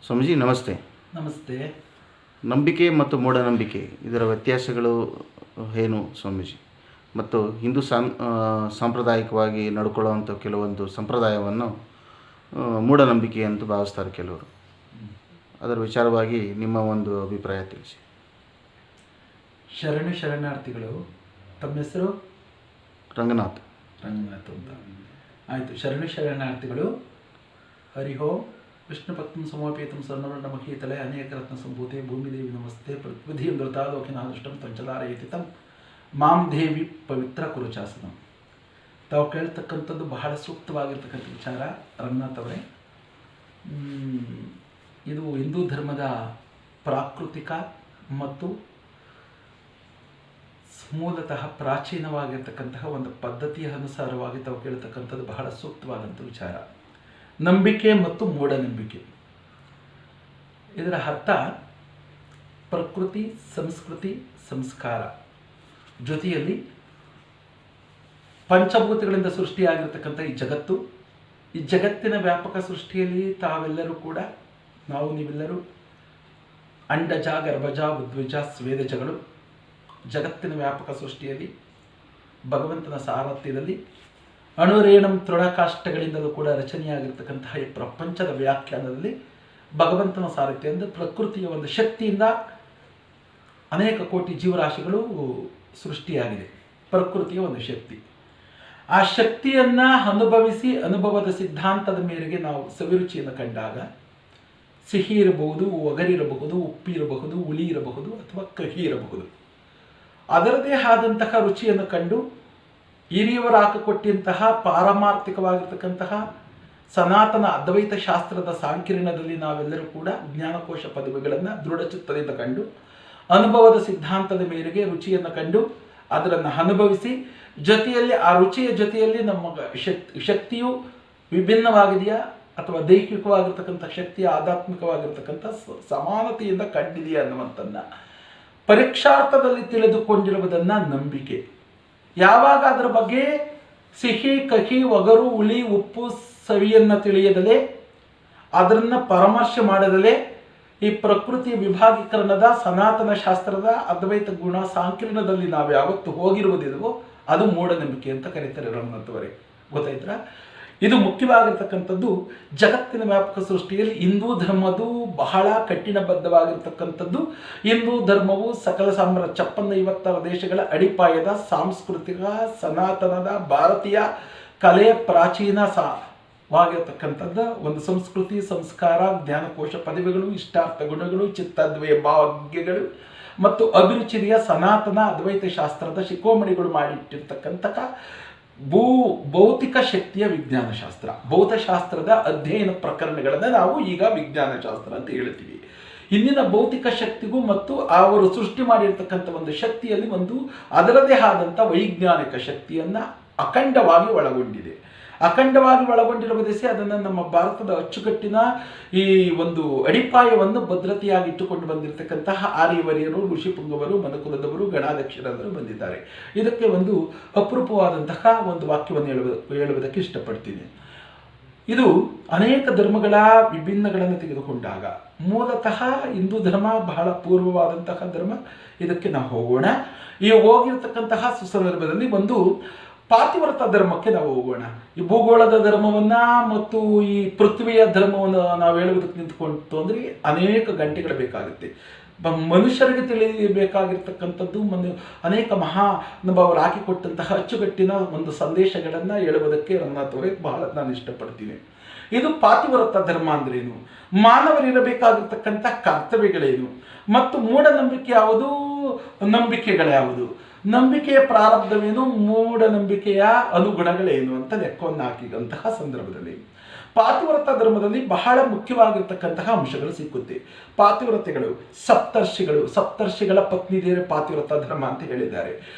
ಸ್ವಾಮೀಜಿ ನಮಸ್ತೆ. ನಮಸ್ತೆ. ನಂಬಿಕೆ ಮತ್ತು ಮೂಢನಂಬಿಕೆ ಇದರ ವ್ಯತ್ಯಾಸಗಳು ಏನು ಸ್ವಾಮೀಜಿ? ಮತ್ತು ಹಿಂದೂ ಸಾಂಪ್ರದಾಯಿಕವಾಗಿ ನಡ್ಕೊಳ್ಳುವಂಥ ಕೆಲವೊಂದು ಸಂಪ್ರದಾಯವನ್ನು ಮೂಢನಂಬಿಕೆ ಅಂತ ಭಾವಿಸ್ತಾರೆ ಕೆಲವರು. ಅದರ ವಿಚಾರವಾಗಿ ನಿಮ್ಮ ಒಂದು ಅಭಿಪ್ರಾಯ ತಿಳಿಸಿ. ಶರಣಾರ್ಥಿಗಳು. ತಮ್ಮ ಹೆಸರು? ರಂಗನಾಥ್ ಅಂತ. ಆಯಿತು. ಶರಣಾರ್ಥಿಗಳು. ಹರಿ ಓಂ. ವಿಷ್ಣು ಭಕ್ತಂ ಸಮೋಪೇತಂ ಸರ್ವರ್ಣಮಖೀತಲೆ ಅನೇಕ ರತ್ನ ಸಂಭೂತೆ ಭೂಮಿದೇವಿ ನಮಸ್ತೆ ಪ್ರತಿಧಿಂ ದೃತಾಲೋಕಿನಾದೃಷ್ಟಂ ತಂಚಲಾರಯತಿತಂ ಮಾಂ ದೇವಿ ಪವಿತ್ರ ಕುರುಚಾಸನಂ. ತಾವು ಕೇಳ್ತಕ್ಕಂಥದ್ದು ಬಹಳ ಸೂಕ್ತವಾಗಿರ್ತಕ್ಕಂಥ ವಿಚಾರ ರಂಗನಾಥ್ ಅವರೇ. ಇದು ಹಿಂದೂ ಧರ್ಮದ ಪ್ರಾಕೃತಿಕ ಮತ್ತು ಮೂಲತಃ ಪ್ರಾಚೀನವಾಗಿರ್ತಕ್ಕಂತಹ ಒಂದು ಪದ್ಧತಿಯ ಅನುಸಾರವಾಗಿ ತಾವು ಕೇಳ್ತಕ್ಕಂಥದ್ದು ಬಹಳ ಸೂಕ್ತವಾದಂಥ ವಿಚಾರ. ನಂಬಿಕೆ ಮತ್ತು ಮೂಢನಂಬಿಕೆ ಇದರ ಅರ್ಥ ಪ್ರಕೃತಿ, ಸಂಸ್ಕೃತಿ, ಸಂಸ್ಕಾರ ಜೊತೆಯಲ್ಲಿ ಪಂಚಭೂತಗಳಿಂದ ಸೃಷ್ಟಿಯಾಗಿರ್ತಕ್ಕಂಥ ಈ ಜಗತ್ತಿನ ವ್ಯಾಪಕ ಸೃಷ್ಟಿಯಲ್ಲಿ ತಾವೆಲ್ಲರೂ ಕೂಡ, ನಾವು ನೀವೆಲ್ಲರೂ ಅಂಡಜ, ಗರ್ಭಜ, ಉದ್ವಿಜ, ಸ್ವೇದಜಗಳು ಜಗತ್ತಿನ ವ್ಯಾಪಕ ಸೃಷ್ಟಿಯಲ್ಲಿ ಭಗವಂತನ ಸಾರಥ್ಯದಲ್ಲಿ ಅಣುರೇಣಂ ತೃಣಕಾಷ್ಟಗಳಿಂದಲೂ ಕೂಡ ರಚನೆಯಾಗಿರ್ತಕ್ಕಂತಹ ಈ ಪ್ರಪಂಚದ ವ್ಯಾಖ್ಯಾನದಲ್ಲಿ ಭಗವಂತನ ಸಾರಥ್ಯ ಅಂದರೆ ಪ್ರಕೃತಿಯ ಒಂದು ಶಕ್ತಿಯಿಂದ ಅನೇಕ ಕೋಟಿ ಜೀವರಾಶಿಗಳು ಸೃಷ್ಟಿಯಾಗಿದೆ. ಪ್ರಕೃತಿಯ ಒಂದು ಶಕ್ತಿ. ಆ ಶಕ್ತಿಯನ್ನು ಅನುಭವದ ಸಿದ್ಧಾಂತದ ಮೇರೆಗೆ ನಾವು ಸವಿರುಚಿಯನ್ನು ಕಂಡಾಗ ಸಿಹಿ ಇರಬಹುದು, ಒಗರಿರಬಹುದು, ಉಪ್ಪಿರಬಹುದು, ಹುಳಿ ಇರಬಹುದು ಅಥವಾ ಕಹಿ ಇರಬಹುದು. ಅದರದೇ ಆದಂತಹ ರುಚಿಯನ್ನು ಕಂಡು ಹಿರಿಯವರು ಹಾಕಿಕೊಟ್ಟಂತಹ ಪಾರಮಾರ್ಥಿಕವಾಗಿರ್ತಕ್ಕಂತಹ ಸನಾತನ ಅದ್ವೈತ ಶಾಸ್ತ್ರದ ಸಾಂಕಿರಣದಲ್ಲಿ ನಾವೆಲ್ಲರೂ ಕೂಡ ಜ್ಞಾನಕೋಶ ಪದವಿಗಳನ್ನು ದೃಢಚಿತ್ತದಿಂದ ಕಂಡು ಅನುಭವದ ಸಿದ್ಧಾಂತದ ಮೇರೆಗೆ ರುಚಿಯನ್ನು ಕಂಡು ಅದನ್ನು ಅನುಭವಿಸಿ ಜೊತೆಯಲ್ಲಿ ಆ ರುಚಿಯ ಜೊತೆಯಲ್ಲಿ ನಮ್ಮ ಶಕ್ತಿಯು ವಿಭಿನ್ನವಾಗಿದೆಯಾ ಅಥವಾ ದೈಹಿಕವಾಗಿರ್ತಕ್ಕಂಥ ಶಕ್ತಿಯ ಆಧ್ಯಾತ್ಮಿಕವಾಗಿರ್ತಕ್ಕಂಥ ಸಮಾನತೆಯಿಂದ ಕಂಡಿದೆಯಾ ಅನ್ನುವಂಥನ್ನು ಪರೀಕ್ಷಾರ್ಥದಲ್ಲಿ ತಿಳಿದುಕೊಂಡಿರುವುದನ್ನು ನಂಬಿಕೆ. ಯಾವಾಗ ಅದರ ಬಗ್ಗೆ ಸಿಹಿ, ಕಹಿ, ಒಗರು, ಹುಳಿ, ಉಪ್ಪು, ಸವಿಯನ್ನು ತಿಳಿಯದಲೇ ಅದನ್ನು ಪರಾಮರ್ಶೆ ಮಾಡದಲೇ ಈ ಪ್ರಕೃತಿ ವಿಭಾಗೀಕರಣದ ಸನಾತನ ಶಾಸ್ತ್ರದ ಅದ್ವೈತ ಗುಣ ಸಾಂಕೀರ್ಣದಲ್ಲಿ ನಾವು ಯಾವತ್ತು ಹೋಗಿರುವುದಿದವೋ ಅದು ಮೂಢನಂಬಿಕೆ ಅಂತ ಕರೀತಾರೆ ರಂಗನಾಥವರೇ. ಗೊತ್ತಾಯ್ತಾ? ಇದು ಮುಖ್ಯವಾಗಿರ್ತಕ್ಕಂಥದ್ದು ಜಗತ್ತಿನ ವ್ಯಾಪಕ ಸೃಷ್ಟಿಯಲ್ಲಿ ಹಿಂದೂ ಧರ್ಮದ್ದು ಬಹಳ ಕಠಿಣಬದ್ಧವಾಗಿರ್ತಕ್ಕಂಥದ್ದು. ಹಿಂದೂ ಧರ್ಮವು ಸಕಲ 56 ದೇಶಗಳ ಅಡಿಪಾಯದ ಸಾಂಸ್ಕೃತಿಕ ಸನಾತನದ ಭಾರತೀಯ ಕಲೆಯ ಪ್ರಾಚೀನವಾಗಿರ್ತಕ್ಕಂಥದ್ದು ಒಂದು ಸಂಸ್ಕೃತಿ, ಸಂಸ್ಕಾರ, ಜ್ಞಾನಕೋಶ ಪದವಿಗಳು, ಇಷ್ಟಾರ್ಥ ಗುಣಗಳು, ಚಿತ್ತದ್ವಯ ಭಾಗ್ಯಗಳು ಮತ್ತು ಅಭಿರುಚಿಯ ಸನಾತನ ಅದ್ವೈತ ಶಾಸ್ತ್ರದ ಶಿಖೋಮಣಿಗಳು ಮಾಡಿಟ್ಟಿರ್ತಕ್ಕಂತಹ ಭೌತಿಕ ಶಕ್ತಿಯ ವಿಜ್ಞಾನ ಶಾಸ್ತ್ರ, ಭೌತಶಾಸ್ತ್ರದ ಅಧ್ಯಯನ ಪ್ರಕರಣಗಳನ್ನು ನಾವು ಈಗ ವಿಜ್ಞಾನ ಶಾಸ್ತ್ರ ಅಂತ ಹೇಳ್ತೀವಿ. ಇಂದಿನ ಭೌತಿಕ ಶಕ್ತಿಗೂ ಮತ್ತು ಅವರು ಸೃಷ್ಟಿ ಮಾಡಿರ್ತಕ್ಕಂಥ ಒಂದು ಶಕ್ತಿಯಲ್ಲಿ ಒಂದು ಅದರದೇ ಆದಂಥ ವೈಜ್ಞಾನಿಕ ಶಕ್ತಿಯನ್ನು ಅಖಂಡವಾಗಿ ಒಳಗೊಂಡಿದೆ. ಅಖಂಡವಾಗಿ ಒಳಗೊಂಡಿರುವುದಕ್ಕೆ ಅದನ್ನು ನಮ್ಮ ಭಾರತದ ಅಚ್ಚುಕಟ್ಟಿನ ಈ ಒಂದು ಅಡಿಪಾಯವನ್ನು ಭದ್ರತೆಯಾಗಿ ಇಟ್ಟುಕೊಂಡು ಬಂದಿರತಕ್ಕಂತಹ ಆರ್ಯವರಿಯರು, ಋಷಿಪುಂಗವರು, ಮನುಕುಲದವರು, ಗಣಾಧ್ಯಕ್ಷರಾದರು ಬಂದಿದ್ದಾರೆ. ಇದಕ್ಕೆ ಒಂದು ಅಪರೂಪವಾದಂತಹ ಒಂದು ವಾಕ್ಯವನ್ನು ಹೇಳುವುದಕ್ಕೆ ಇಷ್ಟಪಡ್ತೀನಿ. ಇದು ಅನೇಕ ಧರ್ಮಗಳ ವಿಭಿನ್ನಗಳನ್ನು ತೆಗೆದುಕೊಂಡಾಗ ಮೂಲತಃ ಹಿಂದೂ ಧರ್ಮ ಬಹಳ ಪೂರ್ವವಾದಂತಹ ಧರ್ಮ. ಇದಕ್ಕೆ ನಾವು ಹೋಗೋಣ. ಈ ಹೋಗಿರ್ತಕ್ಕಂತಹ ಸುಸಂದರ್ಭದಲ್ಲಿ ಒಂದು ಪಾತಿವ್ರತ ಧರ್ಮಕ್ಕೆ ನಾವು ಹೋಗೋಣ. ಈ ಭೂಗೋಳದ ಧರ್ಮವನ್ನು ಮತ್ತು ಈ ಪೃಥ್ವಿಯ ಧರ್ಮವನ್ನು ನಾವು ಹೇಳುವುದಕ್ಕೆ ನಿಂತ್ಕೊಂಡು ಅಂದರೆ ಅನೇಕ ಗಂಟೆಗಳು ಬೇಕಾಗುತ್ತೆ. ಮನುಷ್ಯರಿಗೆ ತಿಳಿಯಬೇಕಾಗಿರ್ತಕ್ಕಂಥದ್ದು ಅನೇಕ ಮಹಾನುಭಾವರು ಹಾಕಿಕೊಟ್ಟಂತಹ ಅಚ್ಚುಕಟ್ಟಿನ ಒಂದು ಸಂದೇಶಗಳನ್ನು ಹೇಳುವುದಕ್ಕೆ ರಂಗನಾಥವರೇ ಬಹಳ ನಾನು ಇಷ್ಟಪಡ್ತೀನಿ. ಇದು ಪಾತಿವ್ರತ ಧರ್ಮ ಅಂದ್ರೇನು, ಮಾನವರಿರಬೇಕಾಗಿರ್ತಕ್ಕಂಥ ಕರ್ತವ್ಯಗಳೇನು ಮತ್ತು ಮೂಢನಂಬಿಕೆ ಯಾವುದು, ನಂಬಿಕೆಗಳ್ಯಾವುದು, ನಂಬಿಕೆಯ ಪ್ರಾರಬ್ಧವೇನು, ಮೂಢನಂಬಿಕೆಯ ಅನುಗುಣಗಳೇನು ಅಂತ ಲೆಕ್ಕವನ್ನು ಹಾಕಿದಂತಹ ಸಂದರ್ಭದಲ್ಲಿ ಪಾತಿವ್ರತ ಧರ್ಮದಲ್ಲಿ ಬಹಳ ಮುಖ್ಯವಾಗಿರ್ತಕ್ಕಂತಹ ಅಂಶಗಳು ಸಿಕ್ಕುತ್ತೆ. ಪಾತಿವ್ರತೆಗಳು ಸಪ್ತರ್ಷಿಗಳ ಪತ್ನಿದೇರೆ ಪಾತಿವ್ರತ ಧರ್ಮ ಅಂತ ಹೇಳಿದ್ದಾರೆ.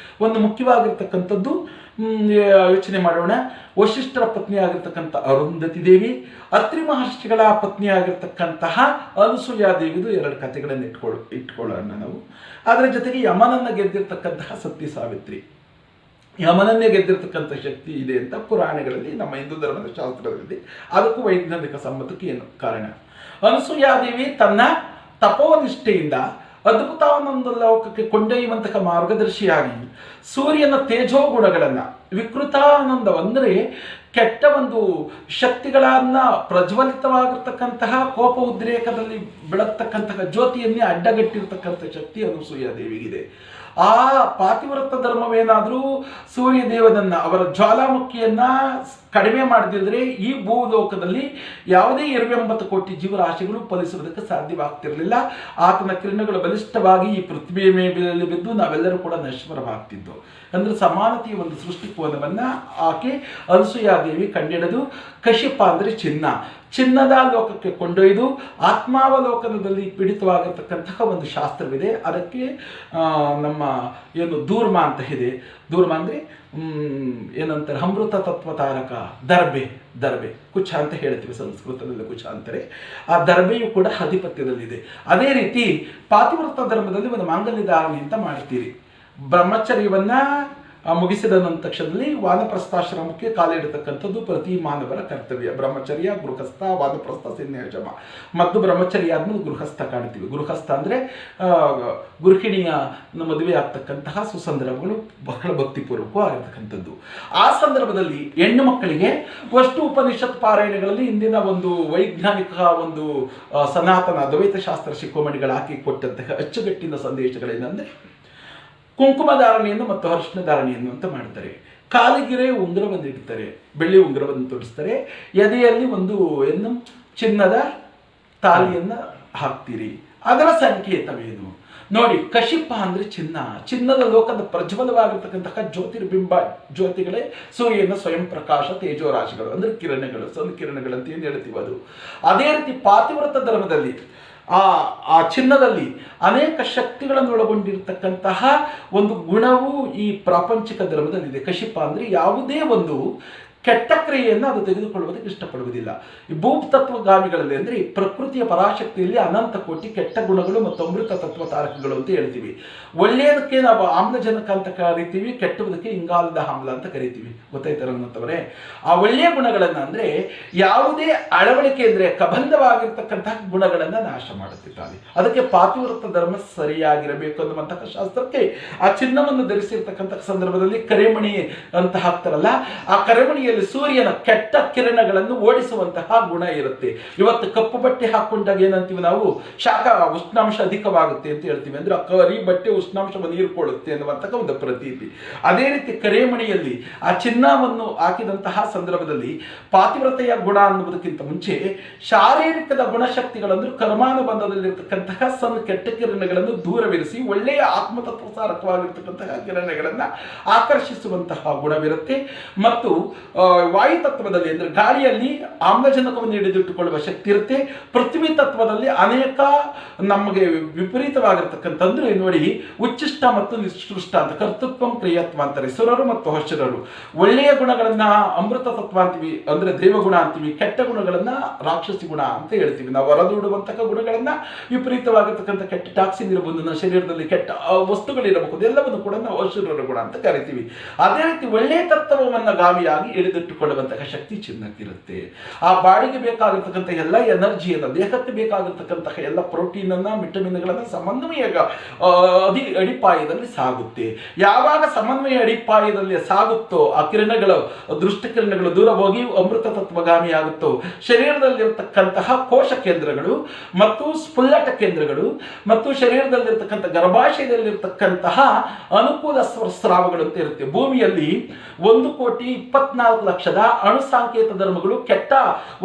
ಒಂದು ಮುಖ್ಯವಾಗಿರ್ತಕ್ಕಂಥದ್ದು ಯೋಚನೆ ಮಾಡೋಣ. ವಶಿಷ್ಠರ ಪತ್ನಿಯಾಗಿರ್ತಕ್ಕಂಥ ಅರುಂಧತಿ ದೇವಿ, ಅತ್ರಿ ಮಹರ್ಷಿಗಳ ಪತ್ನಿಯಾಗಿರ್ತಕ್ಕಂತಹ ಅನಸೂಯಾ ದೇವಿದು 2 ಕಥೆಗಳನ್ನು ಇಟ್ಕೊಳ್ಳೋಣ ನಾವು. ಅದರ ಜೊತೆಗೆ ಯಮನನ್ನು ಗೆದ್ದಿರ್ತಕ್ಕಂತಹ ಸತಿ ಸಾವಿತ್ರಿ, ಯಮನನ್ನೇ ಗೆದ್ದಿರ್ತಕ್ಕಂಥ ಶಕ್ತಿ ಇದೆ ಅಂತ ಪುರಾಣಗಳಲ್ಲಿ ನಮ್ಮ ಹಿಂದೂ ಧರ್ಮದ ಶಾಸ್ತ್ರದಲ್ಲಿ, ಅದಕ್ಕೂ ವೈಜ್ಞಾನಿಕ ಸಮ್ಮತಕ್ಕೆ ಏನು ಕಾರಣ. ಅನಸೂಯಾದೇವಿ ತನ್ನ ತಪೋನಿಷ್ಠೆಯಿಂದ ಅದ್ಭುತಾನಂದ ಲೋಕಕ್ಕೆ ಕೊಂಡೊಯ್ಯುವಂತಹ ಮಾರ್ಗದರ್ಶಿಯಾಗಿ ಸೂರ್ಯನ ತೇಜೋ ಗುಣಗಳನ್ನು ವಿಕೃತಾನಂದ ಅಂದರೆ ಕೆಟ್ಟ ಒಂದು ಶಕ್ತಿಗಳನ್ನ ಪ್ರಜ್ವಲಿತವಾಗಿರ್ತಕ್ಕಂತಹ ಕೋಪ ಉದ್ರೇಕದಲ್ಲಿ ಬೆಳಗ್ತಕ್ಕಂತಹ ಜ್ಯೋತಿಯನ್ನೇ ಅಡ್ಡಗಟ್ಟಿರ್ತಕ್ಕಂಥ ಶಕ್ತಿ ಅನಸೂಯ ದೇವಿಗಿದೆ. ಆ ಪಾತಿವ್ರತ ಧರ್ಮವೇನಾದರೂ ಸೂರ್ಯ ದೇವನನ್ನ ಅವರ ಜ್ವಾಲಾಮುಖಿಯನ್ನ ಕಡಿಮೆ ಮಾಡದಿದ್ರೆ ಈ ಭೂಲೋಕದಲ್ಲಿ ಯಾವುದೇ 29 ಕೋಟಿ ಜೀವರಾಶಿಗಳು ಫಲಿಸುವುದಕ್ಕೆ ಸಾಧ್ಯವಾಗ್ತಿರಲಿಲ್ಲ. ಆತನ ಕಿರಣಗಳು ಬಲಿಷ್ಠವಾಗಿ ಈ ಪೃಥ್ವಿಯ ಮೇಲೆ ಬಿದ್ದು ನಾವೆಲ್ಲರೂ ಕೂಡ ನಶ್ವರವಾಗ್ತಿದ್ದು. ಅಂದ್ರೆ ಸಮಾನತೆಯ ಒಂದು ಸೃಷ್ಟಿಕೋನವನ್ನ ಆಕೆ ಅನಸೂಯಾದೇವಿ ಕಂಡಿಡಿದು ಕಶ್ಯಪ ಅಂದ್ರೆ ಚಿನ್ನದ ಲೋಕಕ್ಕೆ ಕೊಂಡೊಯ್ದು ಆತ್ಮಾವಲೋಕನದಲ್ಲಿ ಪೀಡಿತವಾಗಿರ್ತಕ್ಕಂತಹ ಒಂದು ಶಾಸ್ತ್ರವಿದೆ. ಅದಕ್ಕೆ ನಮ್ಮ ಏನು ದೂರ್ಮ ಅಂತ ಇದೆ. ದೂರ್ಮ ಅಂದರೆ ಏನಂತಾರೆ, ಅಮೃತ ತತ್ವ ತಾರಕ ದರ್ಬೆ ಕುಚ ಅಂತ ಹೇಳ್ತೀವಿ ಸಂಸ್ಕೃತದಲ್ಲಿ, ಕುಚ ಅಂತಾರೆ. ಆ ದರ್ಬೆಯು ಕೂಡ ಆಧಿಪತ್ಯದಲ್ಲಿದೆ. ಅದೇ ರೀತಿ ಪಾತಿವ್ರತ ಧರ್ಮದಲ್ಲಿ ಒಂದು ಮಾಂಗಲ್ಯ ಧಾರಣೆ ಅಂತ ಮಾಡ್ತೀರಿ. ಬ್ರಹ್ಮಚರ್ಯವನ್ನ ಮುಗಿಸಿದ ತಕ್ಷಣದಲ್ಲಿ ವಾನಪ್ರಸ್ಥಾಶ್ರಮಕ್ಕೆ ಕಾಲಿಡತಕ್ಕಂಥದ್ದು ಪ್ರತಿ ಮಾನವರ ಕರ್ತವ್ಯ. ಬ್ರಹ್ಮಚರ್ಯ, ಗೃಹಸ್ಥ, ವಾನಪ್ರಸ್ಥ, ಸನ್ಯಾಸಮ ಮತ್ತು ಬ್ರಹ್ಮಚರ್ಯ ಆದ್ಮೇಲೆ ಗೃಹಸ್ಥ ಕಾಣ್ತೀವಿ. ಗೃಹಸ್ಥ ಅಂದರೆ ಗೃಹಿಣಿಯ ಮದುವೆ ಆಗ್ತಕ್ಕಂತಹ ಸುಸಂದರ್ಭಗಳು ಬಹಳ ಭಕ್ತಿಪೂರ್ವಕವಾಗಿರ್ತಕ್ಕಂಥದ್ದು. ಆ ಸಂದರ್ಭದಲ್ಲಿ ಹೆಣ್ಣು ಮಕ್ಕಳಿಗೆ ಅಷ್ಟು ಉಪನಿಷತ್ ಪಾರಾಯಣಗಳಲ್ಲಿ ಇಂದಿನ ಒಂದು ವೈಜ್ಞಾನಿಕ ಒಂದು ಸನಾತನ ಅದ್ವೈತ ಶಾಸ್ತ್ರ ಶಿಖೋಮಣಿಗಳು ಹಾಕಿ ಕೊಟ್ಟಂತಹ ಅಚ್ಚುಗಟ್ಟಿನ ಸಂದೇಶಗಳೇನೆಂದರೆ ಕುಂಕುಮ ಧಾರಣೆಯನ್ನು ಮತ್ತು ಅರಿಶಿನ ಧಾರಣೆಯನ್ನು ಅಂತ ಮಾಡ್ತಾರೆ. ಕಾಲಿಗೆ ಉಂಗುರವನ್ನು ಇಡ್ತಾರೆ, ಬೆಳ್ಳಿ ಉಂಗುರವನ್ನು ತೊಡಿಸ್ತಾರೆ. ಎದೆಯಲ್ಲಿ ಒಂದು ಚಿನ್ನದ ತಾಲಿಯನ್ನು ಹಾಕ್ತೀರಿ. ಅದರ ಸಂಕೇತವೇನು ನೋಡಿ. ಕಶಿಪ ಅಂದ್ರೆ ಚಿನ್ನದ ಲೋಕದ ಪ್ರಜ್ವಲವಾಗಿರ್ತಕ್ಕಂತಹ ಜ್ಯೋತಿರ್ಬಿಂಬ ಜ್ಯೋತಿಗಳೇ ಸೂರ್ಯನ ಸ್ವಯಂ ಪ್ರಕಾಶ ತೇಜೋರಾಶಿಗಳು ಅಂದ್ರೆ ಕಿರಣಗಳು, ಸನ್ಕಿರಣಗಳು ಅಂತ ಏನು ಹೇಳ್ತೀವಿ ಅದು. ಅದೇ ರೀತಿ ಪಾತಿವ್ರತ ಧರ್ಮದಲ್ಲಿ ಆ ಚಿನ್ನದಲ್ಲಿ ಅನೇಕ ಶಕ್ತಿಗಳನ್ನು ಒಳಗೊಂಡಿರ್ತಕ್ಕಂತಹ ಒಂದು ಗುಣವು ಈ ಪ್ರಾಪಂಚಿಕ ಧರ್ಮದಲ್ಲಿದೆ. ಕಶಿಪ ಅಂದ್ರೆ ಯಾವುದೇ ಒಂದು ಕೆಟ್ಟ ಕ್ರಿಯೆಯನ್ನು ಅದು ತೆಗೆದುಕೊಳ್ಳುವುದಕ್ಕೆ ಇಷ್ಟಪಡುವುದಿಲ್ಲ. ಈ ಭೂತತ್ವಗಾಮಿಗಳಲ್ಲಿ ಅಂದರೆ ಈ ಪ್ರಕೃತಿಯ ಪರಾಶಕ್ತಿಯಲ್ಲಿ ಅನಂತ ಕೋಟಿ ಕೆಟ್ಟ ಗುಣಗಳು ಮತ್ತು ಅಮೃತ ತತ್ವ ತಾರಕಗಳು ಅಂತ ಹೇಳ್ತೀವಿ. ಒಳ್ಳೆಯದಕ್ಕೆ ನಾವು ಆಮ್ಲಜನಕ ಅಂತ ಕರಿತೀವಿ, ಕೆಟ್ಟುವುದಕ್ಕೆ ಇಂಗಾಲದ ಆಮ್ಲ ಅಂತ ಕರಿತೀವಿ. ಗೊತ್ತಾಯ್ತಾರ ಅನ್ನೋಂಥವರೇ? ಆ ಒಳ್ಳೆಯ ಗುಣಗಳನ್ನು ಅಂದರೆ ಯಾವುದೇ ಅಳವಡಿಕೆ ಅಂದರೆ ಕಬಂಧವಾಗಿರ್ತಕ್ಕಂತಹ ಗುಣಗಳನ್ನು ನಾಶ ಮಾಡುತ್ತಿದ್ದಾನೆ. ಅದಕ್ಕೆ ಪಾತಿವ್ರತ ಧರ್ಮ ಸರಿಯಾಗಿರಬೇಕು ಅನ್ನುವಂತಹ ಶಾಸ್ತ್ರಕ್ಕೆ ಆ ಚಿನ್ನವನ್ನು ಧರಿಸಿರ್ತಕ್ಕಂತಹ ಸಂದರ್ಭದಲ್ಲಿ ಕರೆಮಣಿ ಅಂತ ಹಾಕ್ತಾರಲ್ಲ, ಆ ಕರೆಮಣಿಯಲ್ಲಿ ಸೂರ್ಯನ ಕೆಟ್ಟ ಕಿರಣಗಳನ್ನು ಓಡಿಸುವಂತಹ ಗುಣ ಇರುತ್ತೆ. ಇವತ್ತು ಕಪ್ಪು ಬಟ್ಟೆ ಹಾಕೊಂಡಾಗ ಏನಂತೀವಿ ನಾವು, ಉಷ್ಣಾಂಶ ಅಧಿಕವಾಗುತ್ತೆ ಅಂತ ಹೇಳ್ತೀವಿ. ಅಂದ್ರೆ ಆ ಕರಿ ಬಟ್ಟೆ ಉಷ್ಣಾಂಶವನ್ನು ಹೀರಿಕೊಳ್ಳುತ್ತೆ ಅನ್ನುವಂತಹ ಒಂದು ಪ್ರತೀತಿ. ಅದೇ ರೀತಿ ಕರೆಮಣಿಯಲ್ಲಿ ಆ ಚಿನ್ನವನ್ನು ಹಾಕಿದಂತಹ ಸಂದರ್ಭದಲ್ಲಿ ಪಾತಿವ್ರತೆಯ ಗುಣ ಅನ್ನುವುದಕ್ಕಿಂತ ಮುಂಚೆ ಶಾರೀರಿಕದ ಗುಣಶಕ್ತಿಗಳಂದ್ರೆ ಕರ್ಮಾನುಬಂಧದಲ್ಲಿರ್ತಕ್ಕಂತಹ ಸಣ್ಣ ಕೆಟ್ಟ ಕಿರಣಗಳನ್ನು ದೂರವಿರಿಸಿ ಒಳ್ಳೆಯ ಆತ್ಮತತ್ವಸಾರಕವಾಗಿರ್ತಕ್ಕಂತಹ ಕಿರಣಗಳನ್ನು ಆಕರ್ಷಿಸುವಂತಹ ಗುಣವಿರುತ್ತೆ. ಮತ್ತು ವಾಯು ತತ್ವದಲ್ಲಿ ಅಂದ್ರೆ ಗಾಳಿಯಲ್ಲಿ ಆಮ್ಲಜನಕವನ್ನು ಹಿಡಿದಿಟ್ಟುಕೊಳ್ಳುವ ಶಕ್ತಿ ಇರುತ್ತೆ. ಪೃಥ್ವಿ ತತ್ವದಲ್ಲಿ ಅನೇಕ ನಮಗೆ ವಿಪರೀತವಾಗಿರ್ತಕ್ಕಂಥ ಅಂದ್ರೆ ನೋಡಿ, ಉಚ್ಚಿಷ್ಟ ಮತ್ತು ನಿಷ್ಕೃಷ್ಟ ಅಂತ ಕರ್ತೃತ್ವ ಕ್ರಿಯತ್ವ ಅಂತಾರೆ. ಸುರರು ಮತ್ತು ಹರ್ಷರರು. ಒಳ್ಳೆಯ ಗುಣಗಳನ್ನ ಅಮೃತ ತತ್ವ ಅಂತೀವಿ, ಅಂದ್ರೆ ದೇವಗುಣ ಅಂತೀವಿ. ಕೆಟ್ಟ ಗುಣಗಳನ್ನ ರಾಕ್ಷಸಿ ಗುಣ ಅಂತ ಹೇಳ್ತೀವಿ. ನಾವು ಹೊರದೂಡುವಂತಹ ಗುಣಗಳನ್ನ ವಿಪರೀತವಾಗಿರ್ತಕ್ಕಂಥ ಕೆಟ್ಟ ಟಾಕ್ಸಿನ್ ಇರಬಹುದು, ನಮ್ಮ ಶರೀರದಲ್ಲಿ ಕೆಟ್ಟ ವಸ್ತುಗಳಿರಬಹುದು, ಎಲ್ಲವನ್ನು ಕೂಡ ನಾವು ಅಸುರರ ಗುಣ ಅಂತ ಕರಿತೀವಿ. ಅದೇ ರೀತಿ ಒಳ್ಳೆಯ ತತ್ವವನ್ನು ಗಾಮಿಯಾಗಿ ಹಿಡಿದಿಟ್ಟುಕೊಳ್ಳುವಂತಹ ಶಕ್ತಿ ಚಿನ್ನಕ್ಕಿರುತ್ತೆ. ಆ ಬಾಡಿಗೆ ಬೇಕಾಗಿರ್ತಕ್ಕಂಥ ಎಲ್ಲ ಎನರ್ಜಿಯನ್ನು, ದೇಹಕ್ಕೆ ಬೇಕಾಗಿರ್ತಕ್ಕಂತಹ ಎಲ್ಲ ಪ್ರೋಟೀನ್ ಅನ್ನ, ವಿಟಮಿನ್ಗಳನ್ನ ಸಮನ್ವಯ ಅಡಿಪಾಯದಲ್ಲಿ ಸಾಗುತ್ತೆ. ಯಾವಾಗ ಸಮನ್ವಯ ಅಡಿಪಾಯದಲ್ಲಿ ಸಾಗುತ್ತೋ ಆ ಕಿರಣಗಳು, ದೃಷ್ಟ ಕಿರಣಗಳು ದೂರ ಹೋಗಿ ಅಮೃತ ತತ್ವಗಾಮಿ ಆಗುತ್ತೋ, ಶರೀರದಲ್ಲಿರ್ತಕ್ಕಂತಹ ಕೋಶ ಕೇಂದ್ರಗಳು ಮತ್ತು ಸ್ಫುಲ್ಲಟ ಕೇಂದ್ರಗಳು ಮತ್ತು ಶರೀರದಲ್ಲಿರ್ತಕ್ಕಂಥ ಗರ್ಭಾಶಯದಲ್ಲಿರ್ತಕ್ಕಂತಹ ಅನುಕೂಲ ಸ್ರಾವಗಳು ಅಂತ ಇರುತ್ತೆ. ಭೂಮಿಯಲ್ಲಿ 1,24,00,000 ಅಣು ಸಾಂಕೇತ ಧರ್ಮಗಳು ಕೆಟ್ಟ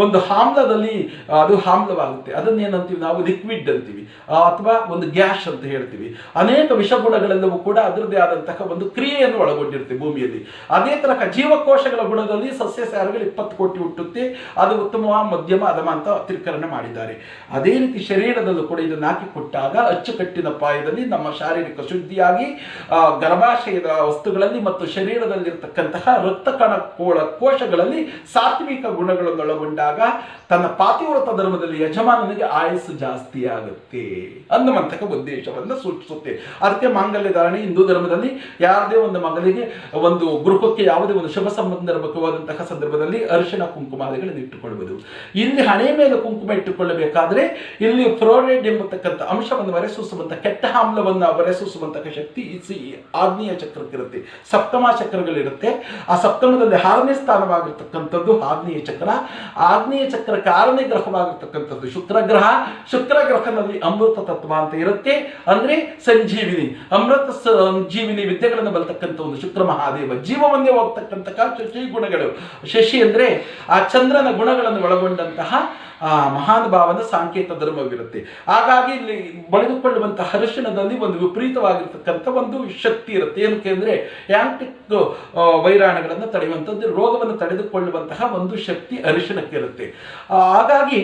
ಒಂದು ಆಮ್ಲದಲ್ಲಿ ಅದು ಆಮ್ಲವಾಗುತ್ತೆ. ಅದನ್ನೇನಂತೀವಿ ನಾವು, ಲಿಕ್ವಿಡ್ ಅಂತೀವಿ ಅಥವಾ ಒಂದು ಗ್ಯಾಸ್ ಅಂತ ಹೇಳ್ತೀವಿ. ಅನೇಕ ವಿಷಗುಣಗಳೆಲ್ಲವೂ ಕೂಡ ಅದರದೇ ಆದಂತಹ ಒಂದು ಕ್ರಿಯೆಯನ್ನು ಒಳಗೊಂಡಿರುತ್ತೆ ಭೂಮಿಯಲ್ಲಿ. ಅದೇ ತರಹ ಜೀವಕೋಶಗಳ ಗುಣದಲ್ಲಿ ಸಸ್ಯಸಾರಗಳು 20 ಕೋಟಿ ಹುಟ್ಟುತ್ತೆ. ಅದು ಉತ್ತಮ, ಮಧ್ಯಮ, ಅಧಮ ಅಂತ ತಿರ್ಕರಣೆ ಮಾಡಿದ್ದಾರೆ. ಅದೇ ರೀತಿ ಶರೀರದಲ್ಲೂ ಕೂಡ ಇದನ್ನು ಹಾಕಿಕೊಟ್ಟಾಗ ಅಚ್ಚುಕಟ್ಟಿನ ಪಾಯದಲ್ಲಿ ನಮ್ಮ ಶಾರೀರಿಕ ಶುದ್ಧಿಯಾಗಿ ಗರ್ಭಾಶಯದ ವಸ್ತುಗಳಲ್ಲಿ ಮತ್ತು ಶರೀರದಲ್ಲಿರ್ತಕ್ಕಂತಹ ರಕ್ತ ಕಣಕೋಳ ಕೋಶಗಳಲ್ಲಿ ಸಾತ್ವಿಕ ಗುಣಗಳನ್ನೊಳಗೊಂಡಾಗ ತನ್ನ ಪಾತಿವ್ರತ ಧರ್ಮದಲ್ಲಿ ಯಜಮಾನನಿಗೆ ಆಯಸ್ಸು ಜಾಸ್ತಿ ಆಗುತ್ತೆ ಅನ್ನುವಂತಹ ಉದ್ದೇಶವನ್ನು ಸೂಚಿಸುತ್ತೆ. ಅದಕ್ಕೆ ಮಾಂಗಲ್ಯ ಧಾರಣೆ ಹಿಂದೂ ಧರ್ಮದಲ್ಲಿ ಯಾರದೇ ಒಂದು ಮಗಳಿಗೆ ಒಂದು ಗೃಹಕ್ಕೆ ಯಾವುದೇ ಒಂದು ಶುಭ ಸಂದರ್ಭವಾದಂತಹ ಸಂದರ್ಭದಲ್ಲಿ ಅರಿಶಿಣ ಕುಂಕುಮಾದಿಗಳನ್ನು ಇಟ್ಟುಕೊಳ್ಳುವುದು. ಇಲ್ಲಿ ಹಣೆ ಮೇಲೆ ಕುಂಕುಮ ಇಟ್ಟುಕೊಳ್ಳಬೇಕಾದ್ರೆ ಇಲ್ಲಿ ಫ್ಲೋರೈಡ್ ಎಂಬತಕ್ಕಂಥ ಅಂಶವನ್ನು ಹೊರಸೂಸುವಂತಹ ಕೆಟ್ಟ ಆಮ್ಲವನ್ನು ಹೊರಸೂಸುವಂತಹ ಶಕ್ತಿ ಆಗ್ನೇಯ ಚಕ್ರಕ್ಕಿರುತ್ತೆ. ಸಪ್ತಮ ಚಕ್ರಗಳಿರುತ್ತೆ. ಆ ಸಪ್ತಮದಲ್ಲಿ 6ನೇ ಸ್ಥಾನವಾಗಿರ್ತಕ್ಕಂಥದ್ದು ಆಗ್ನೇಯ ಚಕ್ರ. ಆಗ್ನೇಯ ಚಕ್ರಕ್ಕೆ 6ನೇ ಗ್ರಹವಾಗಿರ್ತಕ್ಕಂಥದ್ದು ಶುಕ್ರ ಗ್ರಹ. ಶುಕ್ರ ಗ್ರಹದಲ್ಲಿ ಅಮೃತ ತತ್ವ ಅಂತ ಇರುತ್ತೆ, ಅಂದ್ರೆ ಸಂಜೀವಿನಿ, ಅಮೃತ ಸಂಜೀವಿನಿ ವಿದ್ಯೆಗಳನ್ನು ಬರ್ತಕ್ಕಂಥ ಒಂದು ಶುಕ್ರ ಮಹಾದೇವ. ಜೀವವನ್ನೇ ಹೋಗ್ತಕ್ಕಂತಹ ಶಶಿ ಗುಣಗಳು. ಶಶಿ ಅಂದ್ರೆ ಆ ಚಂದ್ರನ ಗುಣಗಳನ್ನು ಒಳಗೊಂಡಂತಹ ಮಹಾನುಭಾವನ ಸಾಂಕೇತ ಧರ್ಮವಿರುತ್ತೆ. ಹಾಗಾಗಿ ಇಲ್ಲಿ ಬಳಿದುಕೊಳ್ಳುವಂತಹ ಅರಿಶಿಣದಲ್ಲಿ ಒಂದು ವಿಪರೀತವಾಗಿರ್ತಕ್ಕಂಥ ಒಂದು ಶಕ್ತಿ ಇರುತ್ತೆ. ಏನಕ್ಕೆ ಅಂದ್ರೆ ಆಂಟಿಕ್ ವೈರಾಣುಗಳನ್ನು ತಡೆಯುವಂಥದ್ದು, ರೋಗವನ್ನು ತಡೆದುಕೊಳ್ಳುವಂತಹ ಒಂದು ಶಕ್ತಿ ಅರಿಶಿಣಕ್ಕೆ ಇರುತ್ತೆ. ಹಾಗಾಗಿ